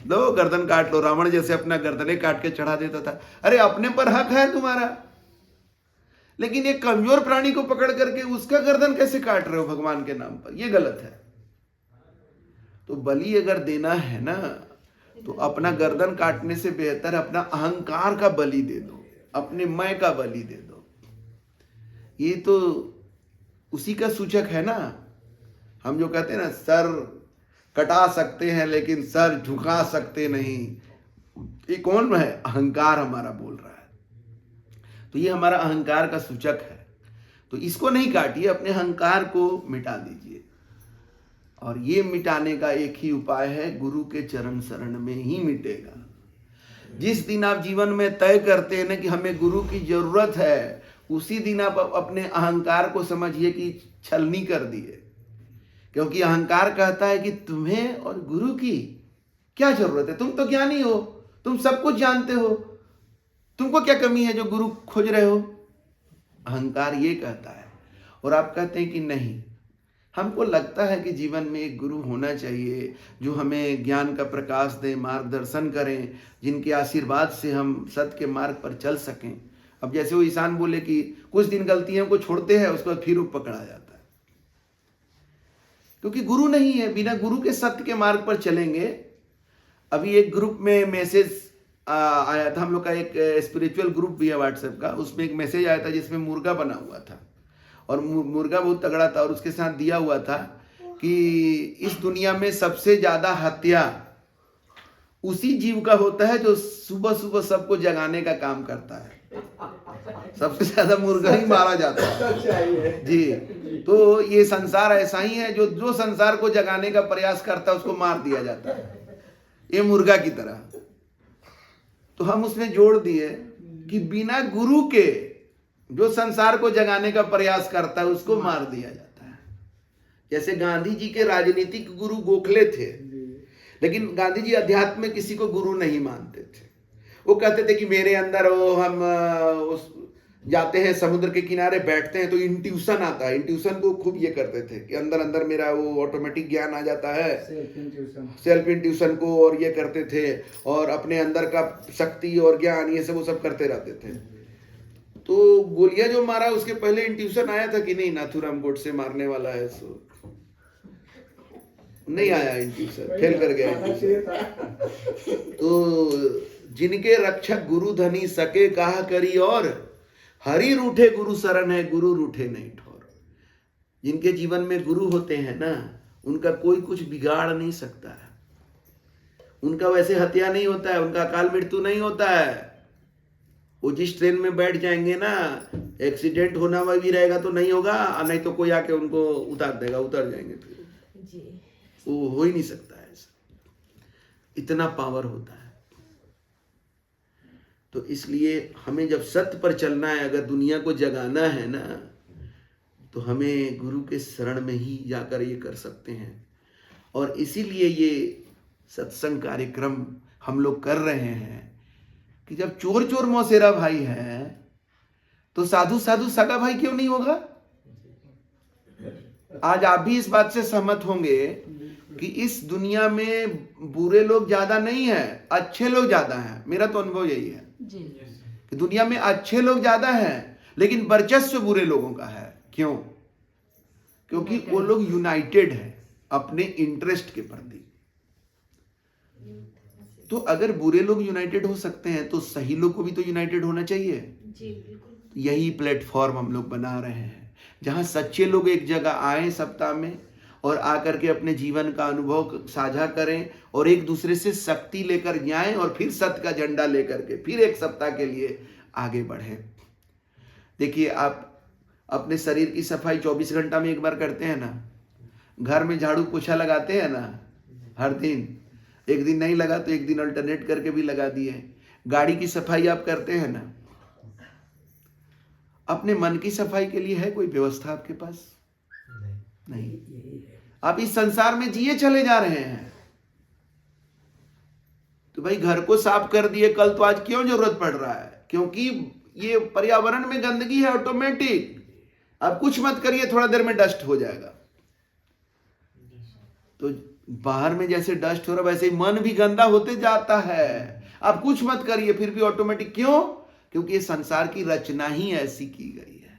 लो गर्दन काट लो। रावण जैसे अपना गर्दने काट के चढ़ा देता था। अरे अपने पर हक है तुम्हारा, लेकिन एक कमजोर प्राणी को पकड़ करके उसका गर्दन कैसे काट रहे हो भगवान के नाम पर? ये गलत है। तो बलि अगर देना है ना, तो अपना गर्दन काटने से बेहतर अपना अहंकार का बलि दे दो, अपने मैं का बलि दे दो। ये तो उसी का सूचक है ना। हम जो कहते हैं ना, सर कटा सकते हैं लेकिन सर झुका सकते नहीं, ये कौन है? अहंकार हमारा बोल रहा है। तो ये हमारा अहंकार का सूचक है। तो इसको नहीं काटिए, अपने अहंकार को मिटा दीजिए। और ये मिटाने का एक ही उपाय है, गुरु के चरण शरण में ही मिटेगा। जिस दिन आप जीवन में तय करते हैं ना कि हमें गुरु की जरूरत है, उसी दिन आप अपने अहंकार को समझिए कि छलनी कर दिए। क्योंकि अहंकार कहता है कि तुम्हें और गुरु की क्या जरूरत है? तुम तो ज्ञानी हो, तुम सब कुछ जानते हो, तुमको क्या कमी है जो गुरु खोज रहे हो? अहंकार ये कहता है। और आप कहते हैं कि नहीं, हमको लगता है कि जीवन में एक गुरु होना चाहिए जो हमें ज्ञान का प्रकाश दे, मार्गदर्शन करें, जिनके आशीर्वाद से हम सत्य के मार्ग पर चल सकें। अब जैसे वो ईशान बोले कि कुछ दिन गलतियों को छोड़ते हैं, उसके बाद फिर वो पकड़ा जाता है, क्योंकि गुरु नहीं है। बिना गुरु के सत्य के मार्ग पर चलेंगे। अभी एक ग्रुप में मैसेज आया था, हम लोग का एक स्पिरिचुअल ग्रुप भी है व्हाट्सएप का, उसमें एक मैसेज आया था जिसमें मुर्गा बना हुआ था, और मुर्गा बहुत तगड़ा था, और उसके साथ दिया हुआ था कि इस दुनिया में सबसे ज्यादा हत्या उसी जीव का होता है जो सुबह सुबह सबको जगाने का काम करता है। सबसे ज्यादा मुर्गा ही मारा जाता है जी। तो ये संसार ऐसा ही है, जो संसार को जगाने का प्रयास करता है उसको मार दिया जाता है, ये मुर्गा की तरह। तो हम उसमें जोड़ दिए कि बिना गुरु के जो संसार को जगाने का प्रयास करता है उसको मार दिया जाता है। जैसे गांधी जी के राजनीतिक गुरु गोखले थे, लेकिन गांधी जी अध्यात्म में किसी को गुरु नहीं मानते थे। वो कहते थे कि मेरे अंदर हम जाते हैं समुद्र के किनारे बैठते हैं तो इंट्यूशन आता है। इंट्यूशन को खूब ये करते थे कि अंदर अंदर मेरा वो ऑटोमेटिक ज्ञान आ जाता है, सेल्फ इंट्यूशन को, और ये करते थे, और अपने अंदर का शक्ति और ज्ञान ये सब वो सब करते रहते थे। तो गोलियां जो मारा उसके पहले इंट्यूशन आया था कि नहीं नाथूराम गोडसे मारने वाला है, सो नहीं आया इंट्यूशन, फेल कर गया इंट्यूशन। तो जिनके रक्षक गुरु धनी सके कहा करी और, हरि रूठे गुरु शरण है, गुरु रूठे नहीं ठोर। जिनके जीवन में गुरु होते हैं ना, उनका कोई कुछ बिगाड़ नहीं सकता है, उनका वैसे हत्या नहीं होता है, उनका अकाल मृत्यु नहीं होता है। वो जिस ट्रेन में बैठ जाएंगे ना, एक्सीडेंट होना भी रहेगा तो नहीं होगा, और नहीं तो कोई आके उनको उतार देगा, उतर जाएंगे फिर। जी वो हो ही नहीं सकता है ऐसा, इतना पावर होता है। तो इसलिए हमें जब सत्य पर चलना है, अगर दुनिया को जगाना है ना, तो हमें गुरु के शरण में ही जाकर ये कर सकते हैं। और इसीलिए ये सत्संग कार्यक्रम हम लोग कर रहे हैं कि जब चोर चोर मौसेरा भाई है तो साधु साधु सगा भाई क्यों नहीं होगा। आज आप भी इस बात से सहमत होंगे कि इस दुनिया में बुरे लोग ज्यादा नहीं है, अच्छे लोग ज्यादा हैं। मेरा तो अनुभव यही है जी कि दुनिया में अच्छे लोग ज्यादा हैं, लेकिन वर्चस्व बुरे लोगों का है। क्यों? क्योंकि वो लोग यूनाइटेड हैं अपने इंटरेस्ट के प्रति। तो अगर बुरे लोग यूनाइटेड हो सकते हैं तो सही लोग को भी तो यूनाइटेड होना चाहिए। जी बिल्कुल। यही प्लेटफॉर्म हम लोग बना रहे हैं, जहां सच्चे लोग एक जगह आए सप्ताह में और आकर के अपने जीवन का अनुभव साझा करें और एक दूसरे से शक्ति लेकर जाएं और फिर सत्य का झंडा लेकर के फिर एक सप्ताह के लिए आगे बढ़ें। देखिए, आप अपने शरीर की सफाई 24 घंटा में एक बार करते हैं ना, घर में झाड़ू पोछा लगाते हैं ना हर दिन, एक दिन नहीं लगा तो एक दिन अल्टरनेट करके भी लगा दिए। गाड़ी की सफाई आप करते हैं ना। अपने मन की सफाई के लिए है कोई व्यवस्था आपके पास? नहीं। आप इस संसार में जिए चले जा रहे हैं, तो भाई घर को साफ कर दिए कल, तो आज क्यों जरूरत पड़ रहा है? क्योंकि ये पर्यावरण में गंदगी है ऑटोमेटिक। आप कुछ मत करिए, थोड़ा देर में डस्ट हो जाएगा। तो बाहर में जैसे डस्ट हो रहा वैसे ही मन भी गंदा होते जाता है। आप कुछ मत करिए फिर भी ऑटोमेटिक। क्यों? क्योंकि ये संसार की रचना ही ऐसी की गई है।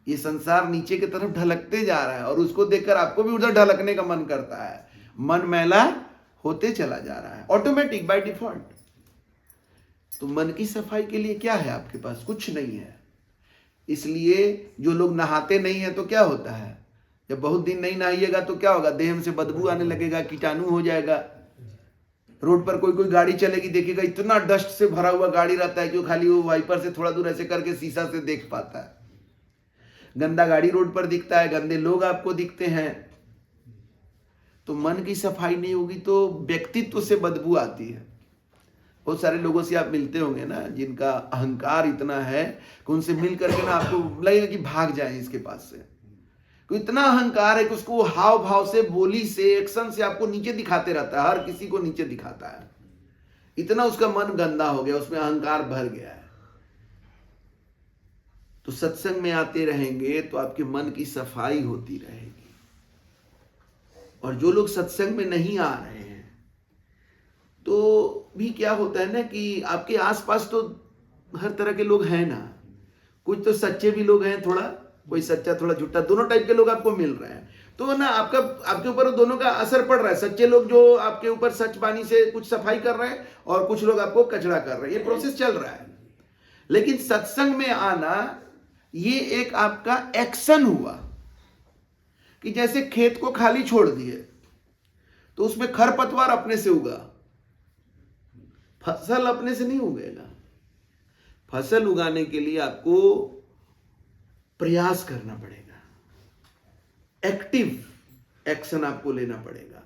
ये संसार नीचे की तरफ ढलकते जा रहा है और उसको देखकर आपको भी उधर ढलकने का मन करता है। मन मैला होते चला जा रहा है ऑटोमेटिक बाय डिफॉल्ट। तो मन की सफाई के लिए क्या है आपके पास? कुछ नहीं है। इसलिए जो लोग नहाते नहीं है तो क्या होता है, जब बहुत दिन नहीं नहाइएगा तो क्या होगा, देह में से बदबू आने लगेगा, कीटाणु हो जाएगा। रोड पर कोई गाड़ी चलेगी, देखिएगा इतना डस्ट से भरा हुआ गाड़ी रहता है कि वो खाली वो वाइपर से थोड़ा दूर ऐसे करके शीशा से देख पाता है। गंदा गाड़ी रोड पर दिखता है, गंदे लोग आपको दिखते हैं। तो मन की सफाई नहीं होगी तो व्यक्तित्व से बदबू आती है। बहुत सारे लोगों से आप मिलते होंगे ना, जिनका अहंकार इतना है कि उनसे मिल करके ना आपको लगेगा कि भाग जाए इसके पास से। तो इतना अहंकार है कि उसको हाव भाव से, बोली से, एक्शन से आपको नीचे दिखाते रहता है, हर किसी को नीचे दिखाता है। इतना उसका मन गंदा हो गया, उसमें अहंकार भर गया है। तो सत्संग में आते रहेंगे तो आपके मन की सफाई होती रहेगी। और जो लोग सत्संग में नहीं आ रहे हैं तो भी क्या होता है ना कि आपके आसपास तो हर तरह के लोग हैं ना। कुछ तो सच्चे भी लोग हैं, थोड़ा कोई सच्चा थोड़ा झूठा, दोनों टाइप के लोग आपको मिल रहे हैं। तो ना आपके ऊपर दोनों का असर पड़ रहा है। सच्चे लोग जो आपके ऊपर सच बानी से कुछ सफाई कर रहे हैं और कुछ लोग आपको कचरा कर रहे हैं। ये प्रोसेस चल रहा है। लेकिन सत्संग में आना ये एक आपका एक्शन हुआ कि जैसे खेत को खाली छोड़ दिए तो उसमें खरपतवार अपने से उगा, फसल अपने से नहीं उगेगा। फसल उगाने के लिए आपको प्रयास करना पड़ेगा, एक्टिव एक्शन आपको लेना पड़ेगा।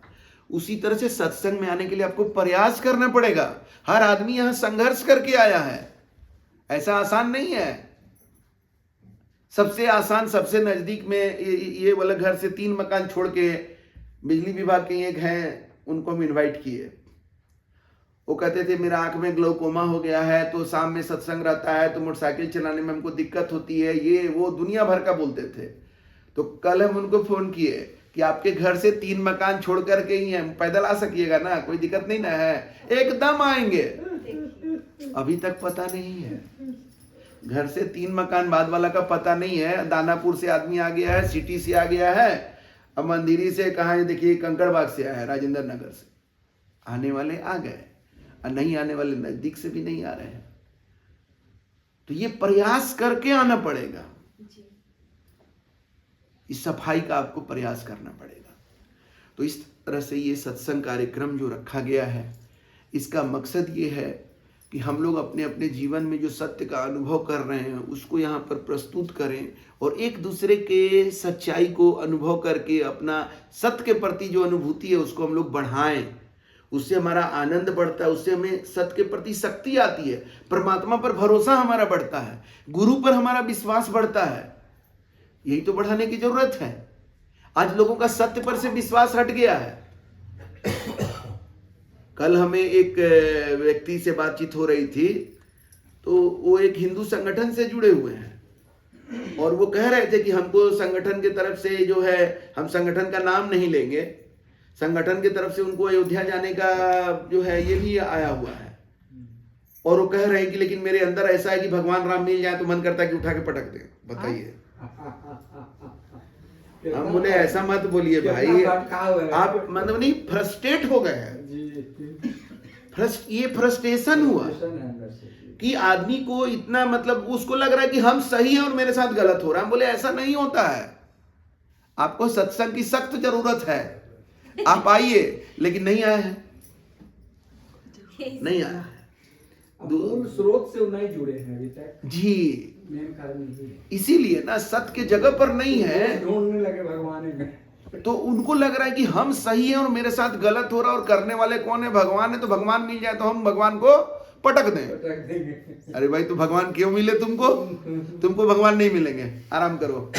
उसी तरह से सत्संग में आने के लिए आपको प्रयास करना पड़ेगा। हर आदमी यहां संघर्ष करके आया है, ऐसा आसान नहीं है। सबसे आसान, सबसे नजदीक में ये वाला घर से 3 मकान छोड़ के बिजली विभाग के एक हैं, उनको हम इनवाइट किए। वो कहते थे मेरा आंख में ग्लोकोमा हो गया है, तो शाम में सत्संग रहता है तो मोटरसाइकिल चलाने में हमको दिक्कत होती है, ये वो दुनिया भर का बोलते थे। तो कल हम उनको फोन किए कि आपके घर से 3 मकान छोड़ करके ही हैं, पैदल आ सकिएगा ना, कोई दिक्कत नहीं ना है? एकदम आएंगे। अभी तक पता नहीं है, घर से 3 मकान बाद वाला का पता नहीं है। दानापुर से आदमी आ गया है, सिटी से आ गया है, अब मंदिरी से कहाँ, देखिए कंकड़बाग से आया है, राजेंद्र नगर से आने वाले आ गए। और नहीं आने वाले नजदीक से भी नहीं आ रहे हैं। तो ये प्रयास करके आना पड़ेगा, जी। इस सफाई का आपको प्रयास करना पड़ेगा। तो इस तरह से ये सत्संग कार्यक्रम जो रखा गया है, इसका मकसद ये है कि हम लोग अपने अपने जीवन में जो सत्य का अनुभव कर रहे हैं उसको यहाँ पर प्रस्तुत करें और एक दूसरे के सच्चाई को अनुभव करके अपना सत्य के प्रति जो अनुभूति है उसको हम लोग बढ़ाएं। उससे हमारा आनंद बढ़ता है, उससे हमें सत्य के प्रति शक्ति आती है, परमात्मा पर भरोसा हमारा बढ़ता है, गुरु पर हमारा विश्वास बढ़ता है। यही तो बढ़ाने की जरूरत है। आज लोगों का सत्य पर से विश्वास हट गया है। कल हमें एक व्यक्ति से बातचीत हो रही थी, तो वो एक हिंदू संगठन से जुड़े हुए हैं और वो कह रहे थे कि हमको संगठन की तरफ से जो है, हम संगठन का नाम नहीं लेंगे, संगठन की तरफ से उनको अयोध्या जाने का जो है ये भी आया हुआ है। और वो कह रहे हैं कि लेकिन मेरे अंदर ऐसा है कि भगवान राम मिल जाए तो मन करता है कि उठा के पटक दे। बताइए। हम बोले ऐसा मत बोलिए भाई, आप मतलब नहीं फ्रस्ट्रेट हो गए हैं। ये फ्रस्ट्रेशन हुआ कि आदमी को इतना मतलब उसको लग रहा है कि हम सही हैं और मेरे साथ गलत हो रहा है। हम बोले ऐसा नहीं होता है, आपको सत्संग की सख्त जरूरत है। आप आइए, लेकिन नहीं आए हैं, नहीं आया है। मूल स्रोत से नहीं जुड़े हैं अभी तक जी, मेन कारण यही है। इसीलिए ना सत्य के जगह पर नहीं है, ढूंढने लगे भगवान में, तो उनको लग रहा है कि हम सही हैं और मेरे साथ गलत हो रहा है और करने वाले कौन है? भगवान है। तो भगवान मिल जाए तो हम भगवान को पटक दें। अरे भाई, तो भगवान क्यों मिले तुमको? तुमको भगवान नहीं मिलेंगे, आराम करो,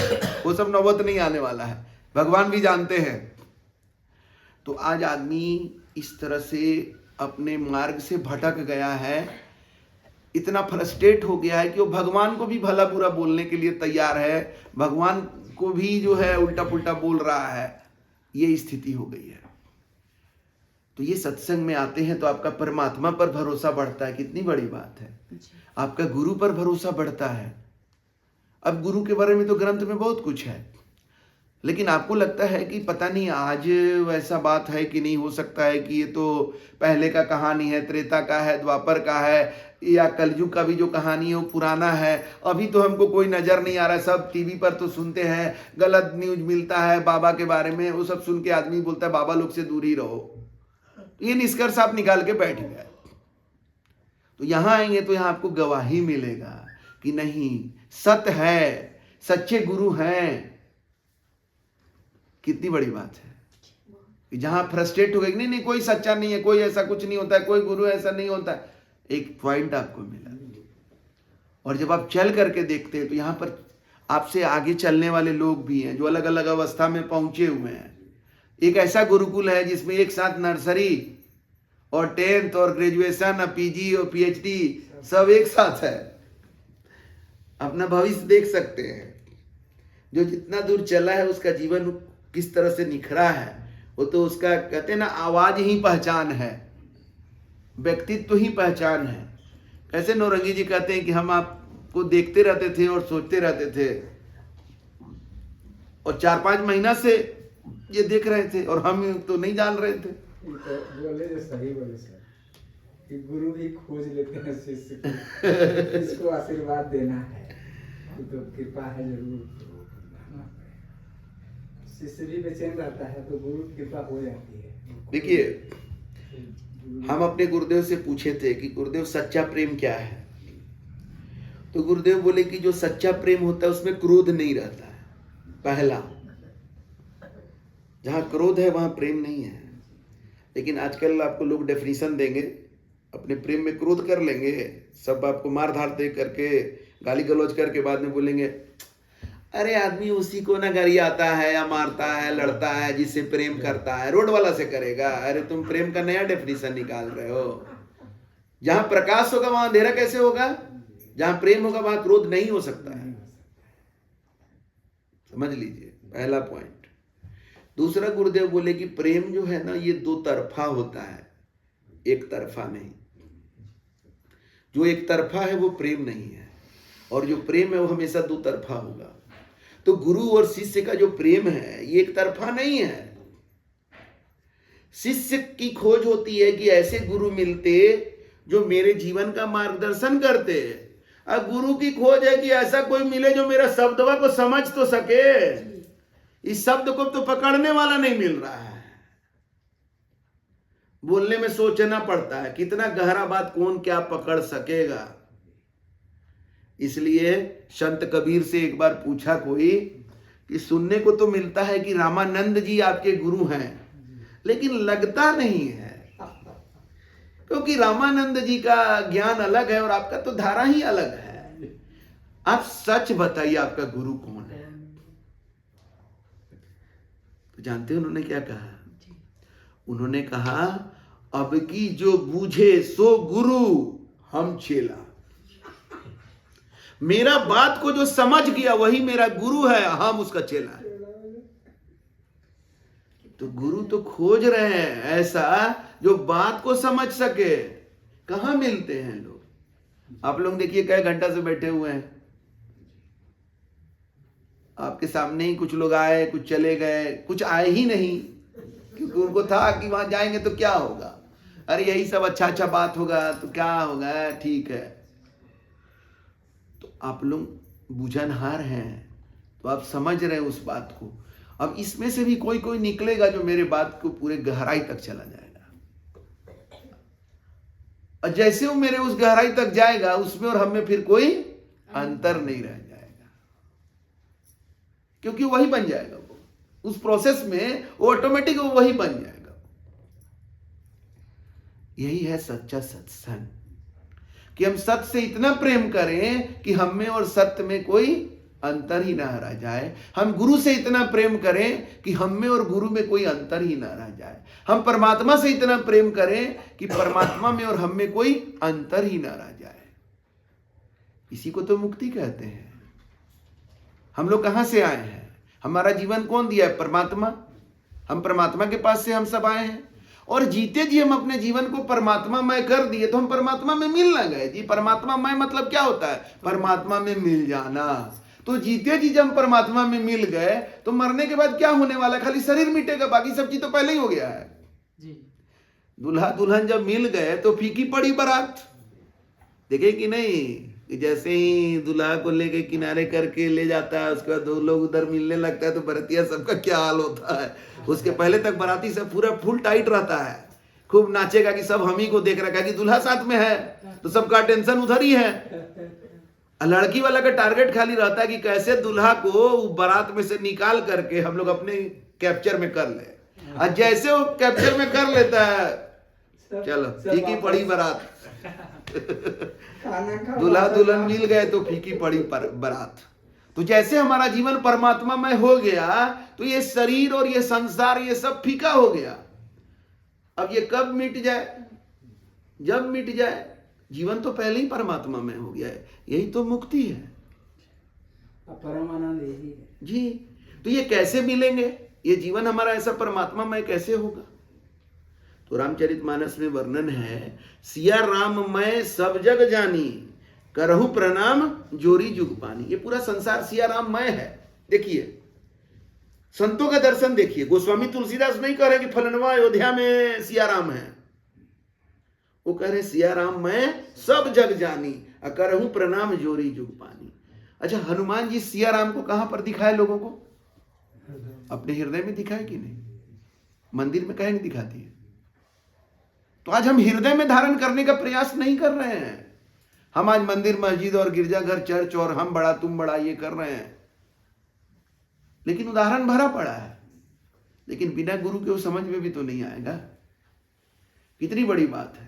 वो सब नौबत नहीं आने वाला है, भगवान भी जानते हैं। तो आज आदमी इस तरह से अपने मार्ग से भटक गया है, इतना फ्रस्ट्रेट हो गया है कि वो भगवान को भी भला बुरा बोलने के लिए तैयार है, भगवान को भी जो है उल्टा पुल्टा बोल रहा है। ये स्थिति हो गई है। तो ये सत्संग में आते हैं तो आपका परमात्मा पर भरोसा बढ़ता है, कितनी बड़ी बात है। आपका गुरु पर भरोसा बढ़ता है। अब गुरु के बारे में तो ग्रंथ में बहुत कुछ है, लेकिन आपको लगता है कि पता नहीं आज वैसा बात है कि नहीं, हो सकता है कि ये तो पहले का कहानी है, त्रेता का है, द्वापर का है, या कलयुग का भी जो कहानी है वो पुराना है। अभी तो हमको कोई नजर नहीं आ रहा, सब टीवी पर तो सुनते हैं, गलत न्यूज मिलता है बाबा के बारे में, वो सब सुन के आदमी बोलता है बाबा लोग से दूर ही रहो। ये निष्कर्ष आप निकाल के बैठ गए। तो यहाँ आएंगे तो यहाँ आपको गवाही मिलेगा कि नहीं, सत्य है, सच्चे गुरु हैं। कितनी बड़ी बात है। जहां फ्रस्ट्रेट हो गए, नहीं नहीं कोई सच्चा नहीं है, कोई ऐसा कुछ नहीं होता है, कोई गुरु ऐसा नहीं होता है, एक पॉइंट आपको मिला। और जब आप चल करके देखते हैं तो यहाँ पर आपसे आगे चलने वाले लोग भी हैं जो अलग अलग अवस्था में पहुंचे हुए हैं। एक ऐसा गुरुकुल है जिसमें एक साथ नर्सरी और 10th और ग्रेजुएशन और पीजी और पीएचडी सब एक साथ है। अपना भविष्य देख सकते हैं। जो जितना दूर चला है उसका जीवन किस तरह से निखरा है, वो तो उसका कहते हैं ना, आवाज ही पहचान है, व्यक्तित्व ही पहचान है। कैसे नौरंगी जी कहते हैं कि हम आपको देखते रहते थे और सोचते रहते थे, और 4-5 महीना से ये देख रहे थे और हम तो नहीं जान रहे थे। बोले जो सही बोले सर, कि गुरु भी खोज लेते हैं शिष्य को, इसको आशीर्वाद देना है तो कृपा है जरूर। शिष्य भी बेचैन रहता है तो गुरु कृपा हो जाती है। देखिए, हम अपने गुरुदेव से पूछे थे कि गुरुदेव सच्चा प्रेम क्या है, तो गुरुदेव बोले कि जो सच्चा प्रेम होता है उसमें क्रोध नहीं रहता है। पहला, जहां क्रोध है वहां प्रेम नहीं है। लेकिन आजकल आपको लोग डेफिनेशन देंगे, अपने प्रेम में क्रोध कर लेंगे, सब आपको मार धाड़ दे करके गाली गलौज करके बाद में बोलेंगे अरे आदमी उसी को ना गरियाता है या मारता है, लड़ता है जिससे प्रेम करता है, रोड वाला से करेगा। अरे तुम प्रेम का नया डेफिनेशन निकाल रहे हो। जहां प्रकाश होगा वहां अंधेरा कैसे होगा? जहां प्रेम होगा वहां क्रोध नहीं हो सकता है। समझ लीजिए, पहला पॉइंट। दूसरा, गुरुदेव बोले कि प्रेम जो है ना ये 2 तरफा होता है, एक तरफा नहीं। जो एक तरफा है वो प्रेम नहीं है, और जो प्रेम है वो हमेशा 2 तरफा होगा। तो गुरु और शिष्य का जो प्रेम है ये एक तरफा नहीं है। शिष्य की खोज होती है कि ऐसे गुरु मिलते जो मेरे जीवन का मार्गदर्शन करते। अब गुरु की खोज है कि ऐसा कोई मिले जो मेरा शब्दवा को समझ तो सके। इस शब्द को तो पकड़ने वाला नहीं मिल रहा है। बोलने में सोचना पड़ता है कितना गहरा बात कौन क्या पकड़ सकेगा। इसलिए संत कबीर से एक बार पूछा कोई कि सुनने को तो मिलता है कि रामानंद जी आपके गुरु हैं, लेकिन लगता नहीं है, क्योंकि रामानंद जी का ज्ञान अलग है और आपका तो धारा ही अलग है। आप सच बताइए आपका गुरु कौन है। तो जानते हैं उन्होंने क्या कहा? उन्होंने कहा अब की जो बूझे सो गुरु हम चेला। मेरा बात को जो समझ गया वही मेरा गुरु है, हम उसका चेला है। तो गुरु तो खोज रहे हैं ऐसा जो बात को समझ सके। कहां मिलते हैं लोग? आप लोग देखिए कई घंटा से बैठे हुए हैं, आपके सामने ही कुछ लोग आए, कुछ चले गए, कुछ आए ही नहीं, क्योंकि उनको था कि वहां जाएंगे तो क्या होगा, अरे यही सब अच्छा अच्छा बात होगा तो क्या होगा, ठीक है। तो आप लोग बुझनहार हैं, तो आप समझ रहे हैं उस बात को। अब इसमें से भी कोई कोई निकलेगा जो मेरे बात को पूरे गहराई तक चला जाएगा, और जैसे वो मेरे उस गहराई तक जाएगा उसमें और हमें फिर कोई अंतर नहीं रह जाएगा, क्योंकि वही बन जाएगा। वो उस प्रोसेस में वो ऑटोमेटिक वही बन जाएगा। यही है सच्चा सत्संग, कि हम सत्य से इतना प्रेम करें कि हम में और सत्य में कोई अंतर ही ना रह जाए। हम गुरु से इतना प्रेम करें कि हम में और गुरु में कोई अंतर ही ना रह जाए। हम परमात्मा से इतना प्रेम करें कि परमात्मा में और हम में कोई अंतर ही ना रह जाए। इसी को तो मुक्ति कहते हैं। हम लोग कहां से आए हैं? हमारा जीवन कौन दिया है? परमात्मा। हम परमात्मा के पास से हम सब आए हैं, और जीते जी हम अपने जीवन को परमात्मा मय कर दिए तो हम परमात्मा में मिल ना गए जी। परमात्मा मय मतलब क्या होता है? परमात्मा में मिल जाना। तो जीते जी जब हम परमात्मा में मिल गए तो मरने के बाद क्या होने वाला है? खाली शरीर मिटेगा, बाकी सब चीज तो पहले ही हो गया है जी। दूल्हा दुल्हन जब मिल गए तो फीकी पड़ी बारात। देखे कि नहीं, जैसे ही दूल्हा को लेके किनारे करके ले जाता है, उसके बाद दो लोग उधर मिलने लगता है तो बरातिया सबका क्या हाल होता है। उसके पहले तक बराती सब पूरा फुल टाइट रहता है, खूब नाचेगा कि सब हम ही को देख रखा है कि दूल्हा साथ में है, तो सबका टेंशन उधर ही है। लड़की वाला का टारगेट खाली रहता है कि कैसे दूल्हा को बारात में से निकाल करके हम लोग अपने कैप्चर में कर ले। और जैसे वो कैप्चर में कर लेता है, चलो फीकी पड़ी बारात। दूल्हा दुल्हन मिल गए तो फीकी पड़ी बारात। तो जैसे हमारा जीवन परमात्मा में हो गया तो ये शरीर और ये संसार ये सब फीका हो गया। अब ये कब मिट जाए? जब मिट जाए। जीवन तो पहले ही परमात्मा में हो गया है। यही तो मुक्ति है। परमानंद यही है जी। तो ये कैसे मिलेंगे? ये जीवन हमारा ऐसा परमात्मा में कैसे होगा? तो रामचरितमानस में वर्णन है, सिया राम मैं सब जग जानी, करहु प्रणाम जोरी जुग पानी। ये पूरा संसार सिया राम मैं है। देखिए संतों का दर्शन देखिए। गोस्वामी तुलसीदास नहीं कह रहे कि फलनवा अयोध्या में सिया राम है, वो कह रहे सिया राम मैं सब जग जानी, करहु प्रणाम जोरी जुग पानी। अच्छा, हनुमान जी सिया राम को कहां पर दिखाए लोगों को? अपने हृदय में दिखाए कि नहीं? मंदिर में कहीं नहीं दिखाती है। तो आज हम हृदय में धारण करने का प्रयास नहीं कर रहे हैं। हम आज मंदिर मस्जिद और गिरजाघर चर्च और हम बड़ा तुम बड़ा ये कर रहे हैं, लेकिन उदाहरण भरा पड़ा है, लेकिन बिना गुरु के वो समझ में भी तो नहीं आएगा। कितनी बड़ी बात है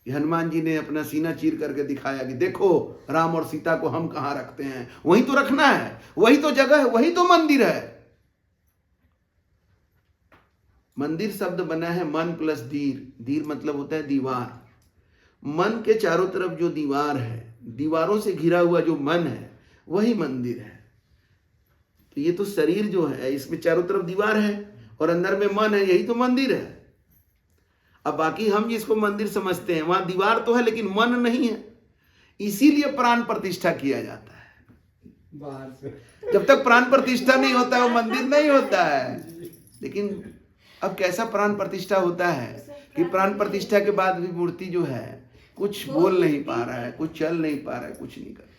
कि हनुमान जी ने अपना सीना चीर करके दिखाया कि देखो राम और सीता को हम कहां रखते हैं। वही तो रखना है, वही तो जगह है, वही तो मंदिर है। मंदिर शब्द बना है मन प्लस धीर। धीर मतलब होता है दीवार। मन के चारों तरफ जो दीवार है, दीवारों से घिरा हुआ जो मन है, वही मंदिर है। तो ये तो शरीर जो है इसमें चारों तरफ दीवार है और अंदर में मन है, यही तो मंदिर है। अब बाकी हम जिसको मंदिर समझते हैं वहां दीवार तो है लेकिन मन नहीं है, इसीलिए प्राण प्रतिष्ठा किया जाता है बाहर से। जब तक प्राण प्रतिष्ठा नहीं होता है वो मंदिर नहीं होता है। लेकिन अब कैसा प्राण प्रतिष्ठा होता है कि प्राण प्रतिष्ठा के बाद भी मूर्ति जो है कुछ बोल नहीं पा रहा है, कुछ चल नहीं पा रहा है, कुछ नहीं कर।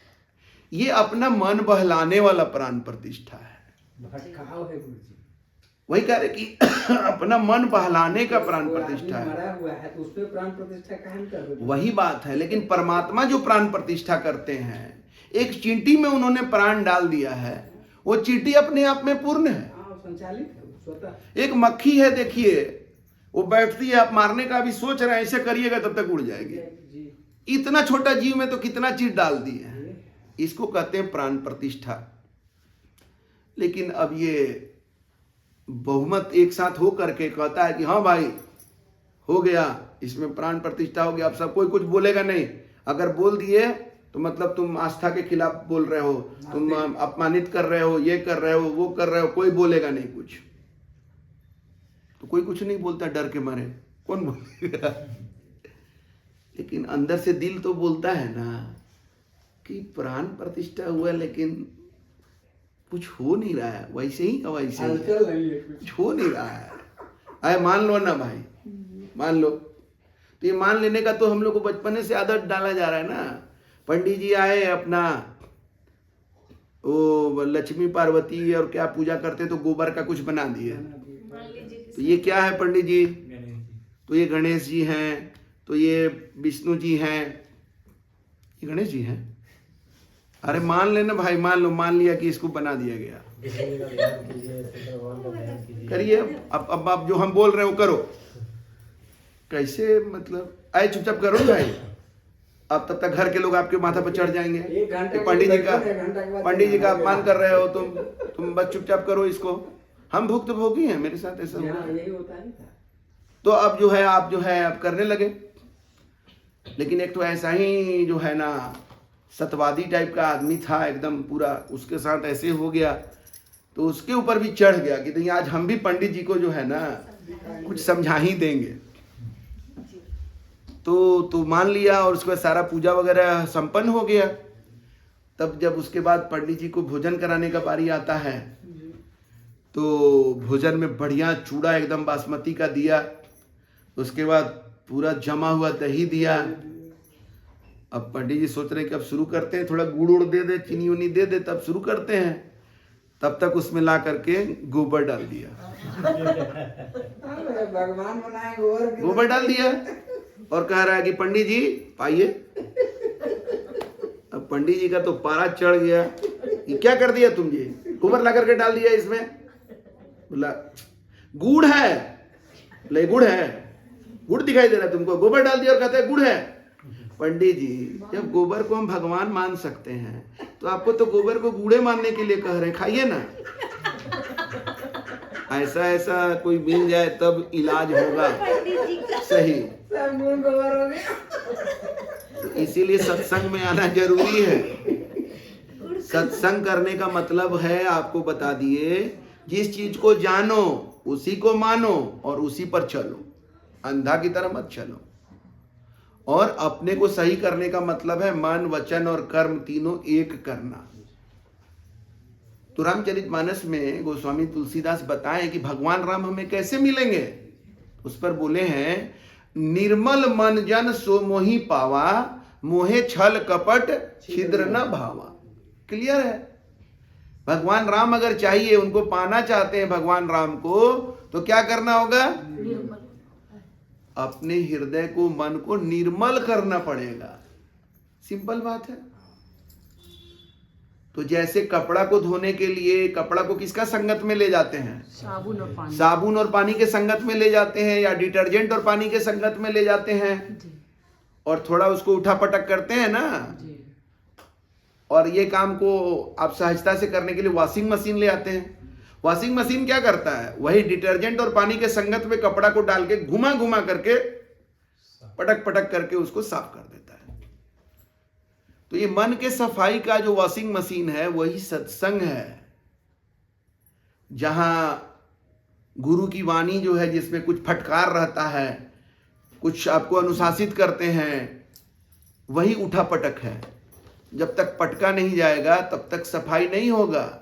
ये अपना मन बहलाने वाला प्राण प्रतिष्ठा है। भटकाव है गुरु जी। वही कह रहे कि अपना मन बहलाने का प्राण कोई प्रतिष्ठा आदमी है। मरा हुआ है तो उस पे प्राण प्रतिष्ठा काहे कर रहे हो? वही बात है। लेकिन परमात्मा जो प्राण प्रतिष्ठा करते हैं, एक चींटी में उन्होंने प्राण डाल दिया है, वो चींटी अपने आप में पूर्ण है। हाँ, संचालित है वो स्वतः। एक मक्खी है, देखिए वो बैठती है, आप मारने का अभी सोच रहे हैं, ऐसे करिएगा तब तक उड़ जाएगी। जी इतना छोटा जीव में तो कितना चीज डाल दी है। इसको कहते हैं प्राण प्रतिष्ठा। लेकिन अब ये बहुमत एक साथ हो करके कहता है कि हाँ भाई हो गया, इसमें प्राण प्रतिष्ठा हो गया, अब सब कोई कुछ बोलेगा नहीं। अगर बोल दिए तो मतलब तुम आस्था के खिलाफ बोल रहे हो, तुम अपमानित कर रहे हो, ये कर रहे हो, वो कर रहे हो, कोई बोलेगा नहीं कुछ। तो कोई कुछ नहीं बोलता डर के मारे, कौन बोलेगा? लेकिन अंदर से दिल तो बोलता है ना कि प्राण प्रतिष्ठा हुआ लेकिन कुछ हो नहीं रहा है, वैसे ही का वैसे ही है। हलचल नहीं है कुछ। कुछ हो नहीं रहा है। आए मान लो ना भाई, मान लो। तो ये मान लेने का तो हम लोग को बचपने से आदत डाला जा रहा है ना। पंडित जी आए अपना वो लक्ष्मी पार्वती और क्या पूजा करते तो गोबर का कुछ बना दिए। मान लीजिए तो ये क्या है पंडित जी? तो ये गणेश जी हैं, तो ये विष्णु जी हैं, ये गणेश जी हैं। अरे मान लेना भाई, मान लो, मान लिया कि इसको बना दिया गया। करिए अब आप जो हम बोल रहे हो करो। कैसे मतलब? आए चुपचाप करो ना भाई। अब तब तक घर के लोग आपके माथा पर चढ़ जाएंगे। एक घंटे कि पंडित जी का एक घंटा के बाद अपमान कर रहे हो तुम बस चुपचाप करो इसको। हम भुक्तभोगी हैं, मेरे साथ ऐसा हुआ। यहाँ यही होता ही था। तो अब जो है आप जो है अब करने लगे। लेकिन एक तो ऐसा ही जो है ना सतवादी टाइप का आदमी था एकदम पूरा, उसके साथ ऐसे हो गया तो उसके ऊपर भी चढ़ गया कि नहीं आज हम भी पंडित जी को जो है ना कुछ समझा ही देंगे। तो मान लिया और उसके बाद सारा पूजा वगैरह संपन्न हो गया। तब जब उसके बाद पंडित जी को भोजन कराने का बारी आता है तो भोजन में बढ़िया चूड़ा एकदम बासमती का दिया, उसके बाद पूरा जमा हुआ दही दिया। अब पंडित जी सोच रहे हैं कि अब शुरू करते हैं, थोड़ा गुड़ उड़ दे दे, चीनी उनी दे दे, तब शुरू करते हैं। तब तक उसमें ला करके गोबर डाल दिया। भगवान बनाए गोबर गोबर डाल दिया और कह रहा है कि पंडित जी पाइए। अब पंडित जी का तो पारा चढ़ गया, ये क्या कर दिया तुम जी? गोबर ला करके डाल दिया इसमें। बोला गुड़ है। बोले गुड़ है? गुड़ दिखाई दे रहा है तुमको? गोबर डाल दिया और कहते हैं गुड़ है। पंडित जी जब गोबर को हम भगवान मान सकते हैं तो आपको तो गोबर को गुड़े मानने के लिए कह रहे हैं, खाइए ना। ऐसा कोई मिल जाए तब इलाज होगा सही। सब गुण गोबर हो गया। तो इसीलिए सत्संग में आना जरूरी है। सत्संग करने का मतलब है आपको बता दिए, जिस चीज को जानो उसी को मानो और उसी पर चलो, अंधा की तरह मत चलो। और अपने को सही करने का मतलब है मन वचन और कर्म तीनों एक करना। तो रामचरितमानस में गोस्वामी तुलसीदास बताएं कि भगवान राम हमें कैसे मिलेंगे। उस पर बोले हैं, निर्मल मन जन सो मोहि पावा, मोहे छल कपट छिद्र न भावा। क्लियर है? भगवान राम अगर चाहिए, उनको पाना चाहते हैं भगवान राम को, तो क्या करना होगा? अपने हृदय को, मन को निर्मल करना पड़ेगा। सिंपल बात है। तो जैसे कपड़ा को धोने के लिए कपड़ा को किसका संगत में ले जाते हैं? साबुन और पानी के संगत में ले जाते हैं, या डिटर्जेंट और पानी के संगत में ले जाते हैं और थोड़ा उसको उठा पटक करते हैं ना। और ये काम को आप सहजता से करने के लिए वॉशिंग मशीन ले आते हैं। वॉशिंग मशीन क्या करता है? वही डिटर्जेंट और पानी के संगत में कपड़ा को डाल के घुमा घुमा करके पटक पटक करके उसको साफ कर देता है। तो ये मन के सफाई का जो वॉशिंग मशीन है वही सत्संग है, जहां गुरु की वाणी जो है, जिसमें कुछ फटकार रहता है, कुछ आपको अनुशासित करते हैं, वही उठा पटक है। जब तक पटका नहीं जाएगा तब तक सफाई नहीं होगा।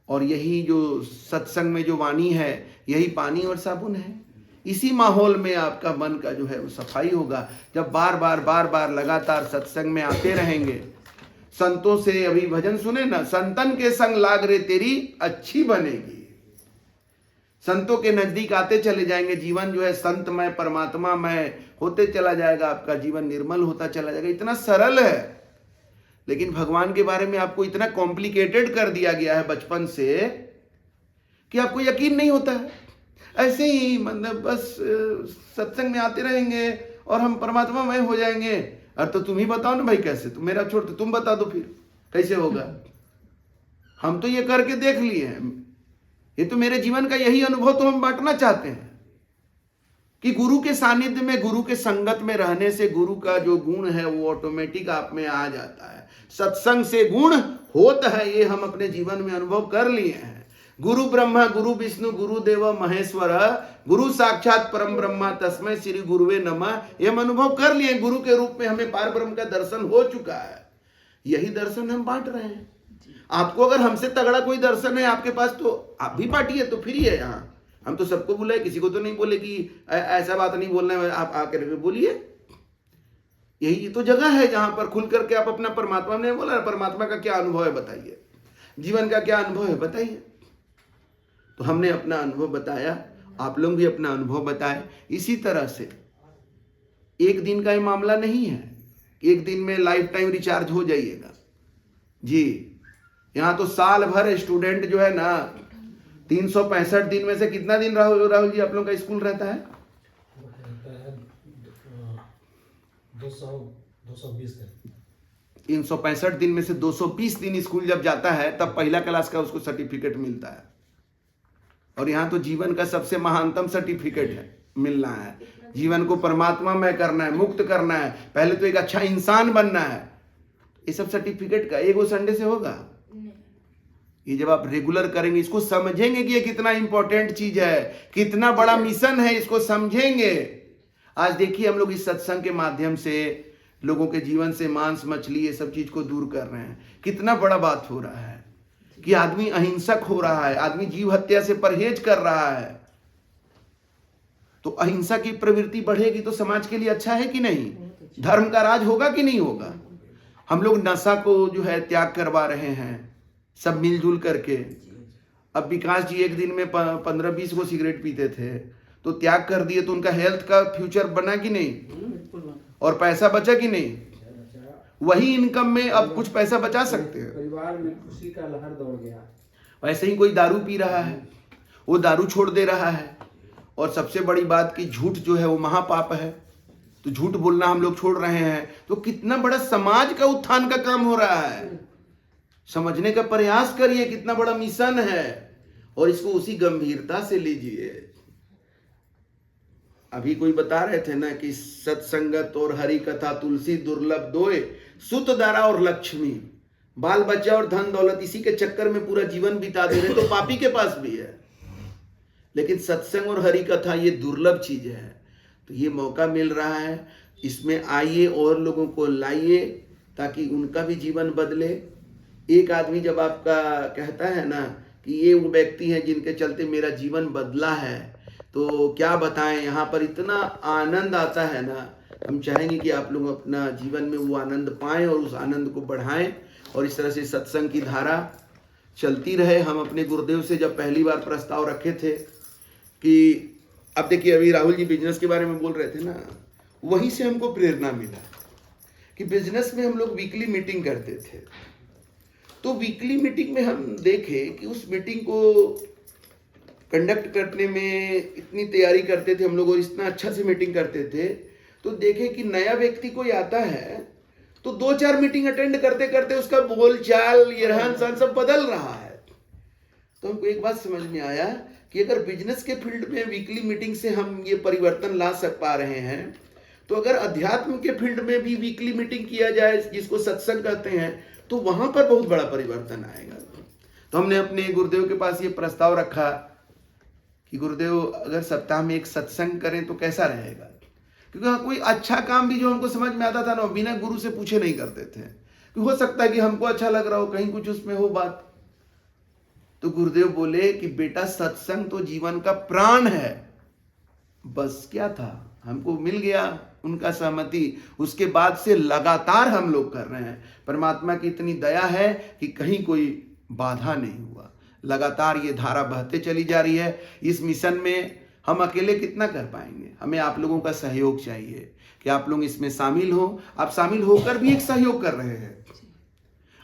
और यही जो सत्संग में जो वाणी है, यही पानी और साबुन है। इसी माहौल में आपका मन का जो है वो सफाई होगा जब बार बार लगातार सत्संग में आते रहेंगे। संतों से अभी भजन सुने ना, संतन के संग लाग रे तेरी अच्छी बनेगी। संतों के नजदीक आते चले जाएंगे, जीवन जो है संतमय परमात्मामय होते चला जाएगा, आपका जीवन निर्मल होता चला जाएगा। इतना सरल है, लेकिन भगवान के बारे में आपको इतना कॉम्प्लिकेटेड कर दिया गया है बचपन से कि आपको यकीन नहीं होता है। ऐसे ही मतलब बस सत्संग में आते रहेंगे और हम परमात्मामय हो जाएंगे। अरे तो तुम ही बताओ ना भाई कैसे, तुम मेरा छोड़, तुम बता दो फिर कैसे होगा। हम तो ये करके देख लिए हैं, ये तो मेरे जीवन का यही अनुभव तो हम बांटना चाहते हैं कि गुरु के सानिध्य में, गुरु के संगत में रहने से गुरु का जो गुण है वो ऑटोमेटिक आप में आ जाता है। सत्संग से गुण होता है, ये हम अपने जीवन में अनुभव कर लिए हैं। गुरु ब्रह्मा गुरु विष्णु गुरु देव महेश्वर गुरु साक्षात परम ब्रह्मा तस्मै श्री गुरुवे नमः, ये हम अनुभव कर लिए। गुरु के रूप में हमें पार ब्रह्म का दर्शन हो चुका है, यही दर्शन हम बांट रहे हैं। आपको अगर हमसे तगड़ा कोई दर्शन है आपके पास तो आप भी बांटिए, तो फ्री है यहाँ। हम तो सबको बुलाए, किसी को तो नहीं बोले कि ऐसा बात नहीं बोलना है, आप आकर बोलिए। यही तो जगह है जहां पर खुल करके आप अपना परमात्मा ने बोला, परमात्मा का क्या अनुभव है बताइए, जीवन का क्या अनुभव है बताइए। तो हमने अपना अनुभव बताया, आप लोग भी अपना अनुभव बताए। इसी तरह से एक दिन का ये मामला नहीं है, एक दिन में लाइफ टाइम रिचार्ज हो जाइएगा जी। यहाँ तो साल भर स्टूडेंट जो है ना 365 दिन में से कितना दिन राहुल जी आप लोगों का स्कूल रहता है? 220 दिन। 365 दिन में से 220 दिन स्कूल जब जाता है तब पहला क्लास का उसको सर्टिफिकेट मिलता है। और यहाँ तो जीवन का सबसे महानतम सर्टिफिकेट है, मिलना है। जीवन को परमात्मा में करना है, मुक्त करना है, पहले तो एक अच्छा इंसान बनना है। ये सब सर्टिफिकेट का एक वो संडे से होगा? ये जब आप रेगुलर करेंगे, इसको समझेंगे कि ये कितना इंपॉर्टेंट चीज है, कितना बड़ा मिशन है, इसको समझेंगे। आज देखिए हम लोग इस सत्संग के माध्यम से लोगों के जीवन से मांस मछली ये सब चीज को दूर कर रहे हैं। कितना बड़ा बात हो रहा है कि आदमी अहिंसक हो रहा है, आदमी जीव हत्या से परहेज कर रहा है। तो अहिंसा की प्रवृत्ति बढ़ेगी तो समाज के लिए अच्छा है कि नहीं? धर्म का राज होगा कि नहीं होगा? हम लोग नशा को जो है त्याग करवा रहे हैं सब मिलजुल करके। अब विकास जी एक दिन में 15-20 को सिगरेट पीते थे, तो त्याग कर दिए, तो उनका हेल्थ का फ्यूचर बना कि नहीं? और पैसा बचा कि नहीं? वही इनकम में अब कुछ पैसा बचा सकते हैं। परिवार में खुशी का लहर दौड़ गया। वैसे ही कोई दारू पी रहा है, वो दारू छोड़ दे रहा है। और सबसे बड़ी बात कि झूठ जो है वो महापाप है, तो झूठ बोलना हम लोग छोड़ रहे हैं। तो कितना बड़ा समाज का उत्थान का काम हो रहा है, समझने का प्रयास करिए, कितना बड़ा मिशन है। और इसको उसी गंभीरता से लीजिए। अभी कोई बता रहे थे ना कि सत्संगत और हरि कथा तुलसी दुर्लभ दोए, सुत दारा और लक्ष्मी, बाल बच्चा और धन दौलत, इसी के चक्कर में पूरा जीवन बिता दे रहे, तो पापी के पास भी है। लेकिन सत्संग और हरि कथा ये दुर्लभ चीज है, तो ये मौका मिल रहा है, इसमें आइए और लोगों को लाइए ताकि उनका भी जीवन बदले। एक आदमी जब आपका कहता है ना कि ये वो व्यक्ति है जिनके चलते मेरा जीवन बदला है, तो क्या बताएं, यहाँ पर इतना आनंद आता है ना। हम चाहेंगे कि आप लोग अपना जीवन में वो आनंद पाएं और उस आनंद को बढ़ाएं, और इस तरह से सत्संग की धारा चलती रहे। हम अपने गुरुदेव से जब पहली बार प्रस्ताव रखे थे कि अब देखिए अभी राहुल जी बिजनेस के बारे में बोल रहे थे ना, वहीं से हमको प्रेरणा मिला कि बिजनेस में हम लोग वीकली मीटिंग करते थे। तो वीकली मीटिंग में हम देखे कि उस मीटिंग को कंडक्ट करने में इतनी तैयारी करते थे हम लोग और इतना अच्छा से मीटिंग करते थे, तो देखे कि नया व्यक्ति कोई आता है तो 2-4 मीटिंग अटेंड करते करते उसका बोल चाल, ये रहन सहन सब बदल रहा है। तो हमको एक बात समझ में आया कि अगर बिजनेस के फील्ड में वीकली मीटिंग से हम ये परिवर्तन ला पा रहे हैं, तो अगर अध्यात्म के फील्ड में भी वीकली मीटिंग किया जाए, जिसको सत्संग कहते हैं, तो वहां पर बहुत बड़ा परिवर्तन आएगा। तो हमने अपने गुरुदेव के पास ये प्रस्ताव रखा कि गुरुदेव अगर सप्ताह में एक सत्संग करें तो कैसा रहेगा, क्योंकि कोई अच्छा काम भी जो हमको समझ में आता था ना, बिना गुरु से पूछे नहीं करते थे। हो सकता है कि हमको अच्छा लग रहा हो, कहीं कुछ उसमें हो बात, तो गुरुदेव बोले कि बेटा सत्संग तो जीवन का प्राण है। बस क्या था, हमको मिल गया उनका सहमति, उसके बाद से लगातार हम लोग कर रहे हैं। परमात्मा की इतनी दया है कि कहीं कोई बाधा नहीं हुआ, लगातार ये धारा बहते चली जा रही है। इस मिशन में हम अकेले कितना कर पाएंगे, हमें आप लोगों का सहयोग चाहिए कि आप लोग इसमें शामिल हो। आप शामिल होकर भी एक सहयोग कर रहे हैं।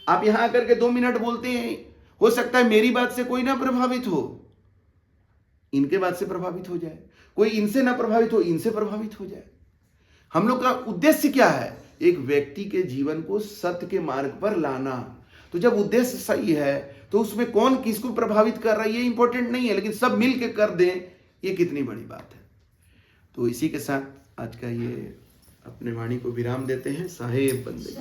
आप यहां आकर के 2 मिनट बोलते हैं, हो सकता है मेरी बात से कोई ना प्रभावित हो, इनके बात से प्रभावित हो जाए, कोई इनसे ना प्रभावित हो, इनसे प्रभावित हो जाए। हम लोग का उद्देश्य क्या है, एक व्यक्ति के जीवन को सत्य के मार्ग पर लाना। तो जब उद्देश्य सही है तो उसमें कौन किसको प्रभावित कर रहा है ये इंपॉर्टेंट नहीं है, लेकिन सब मिल के कर दें, ये कितनी बड़ी बात है। तो इसी के साथ आज का ये अपने वाणी को विराम देते हैं। साहेब बंदगी।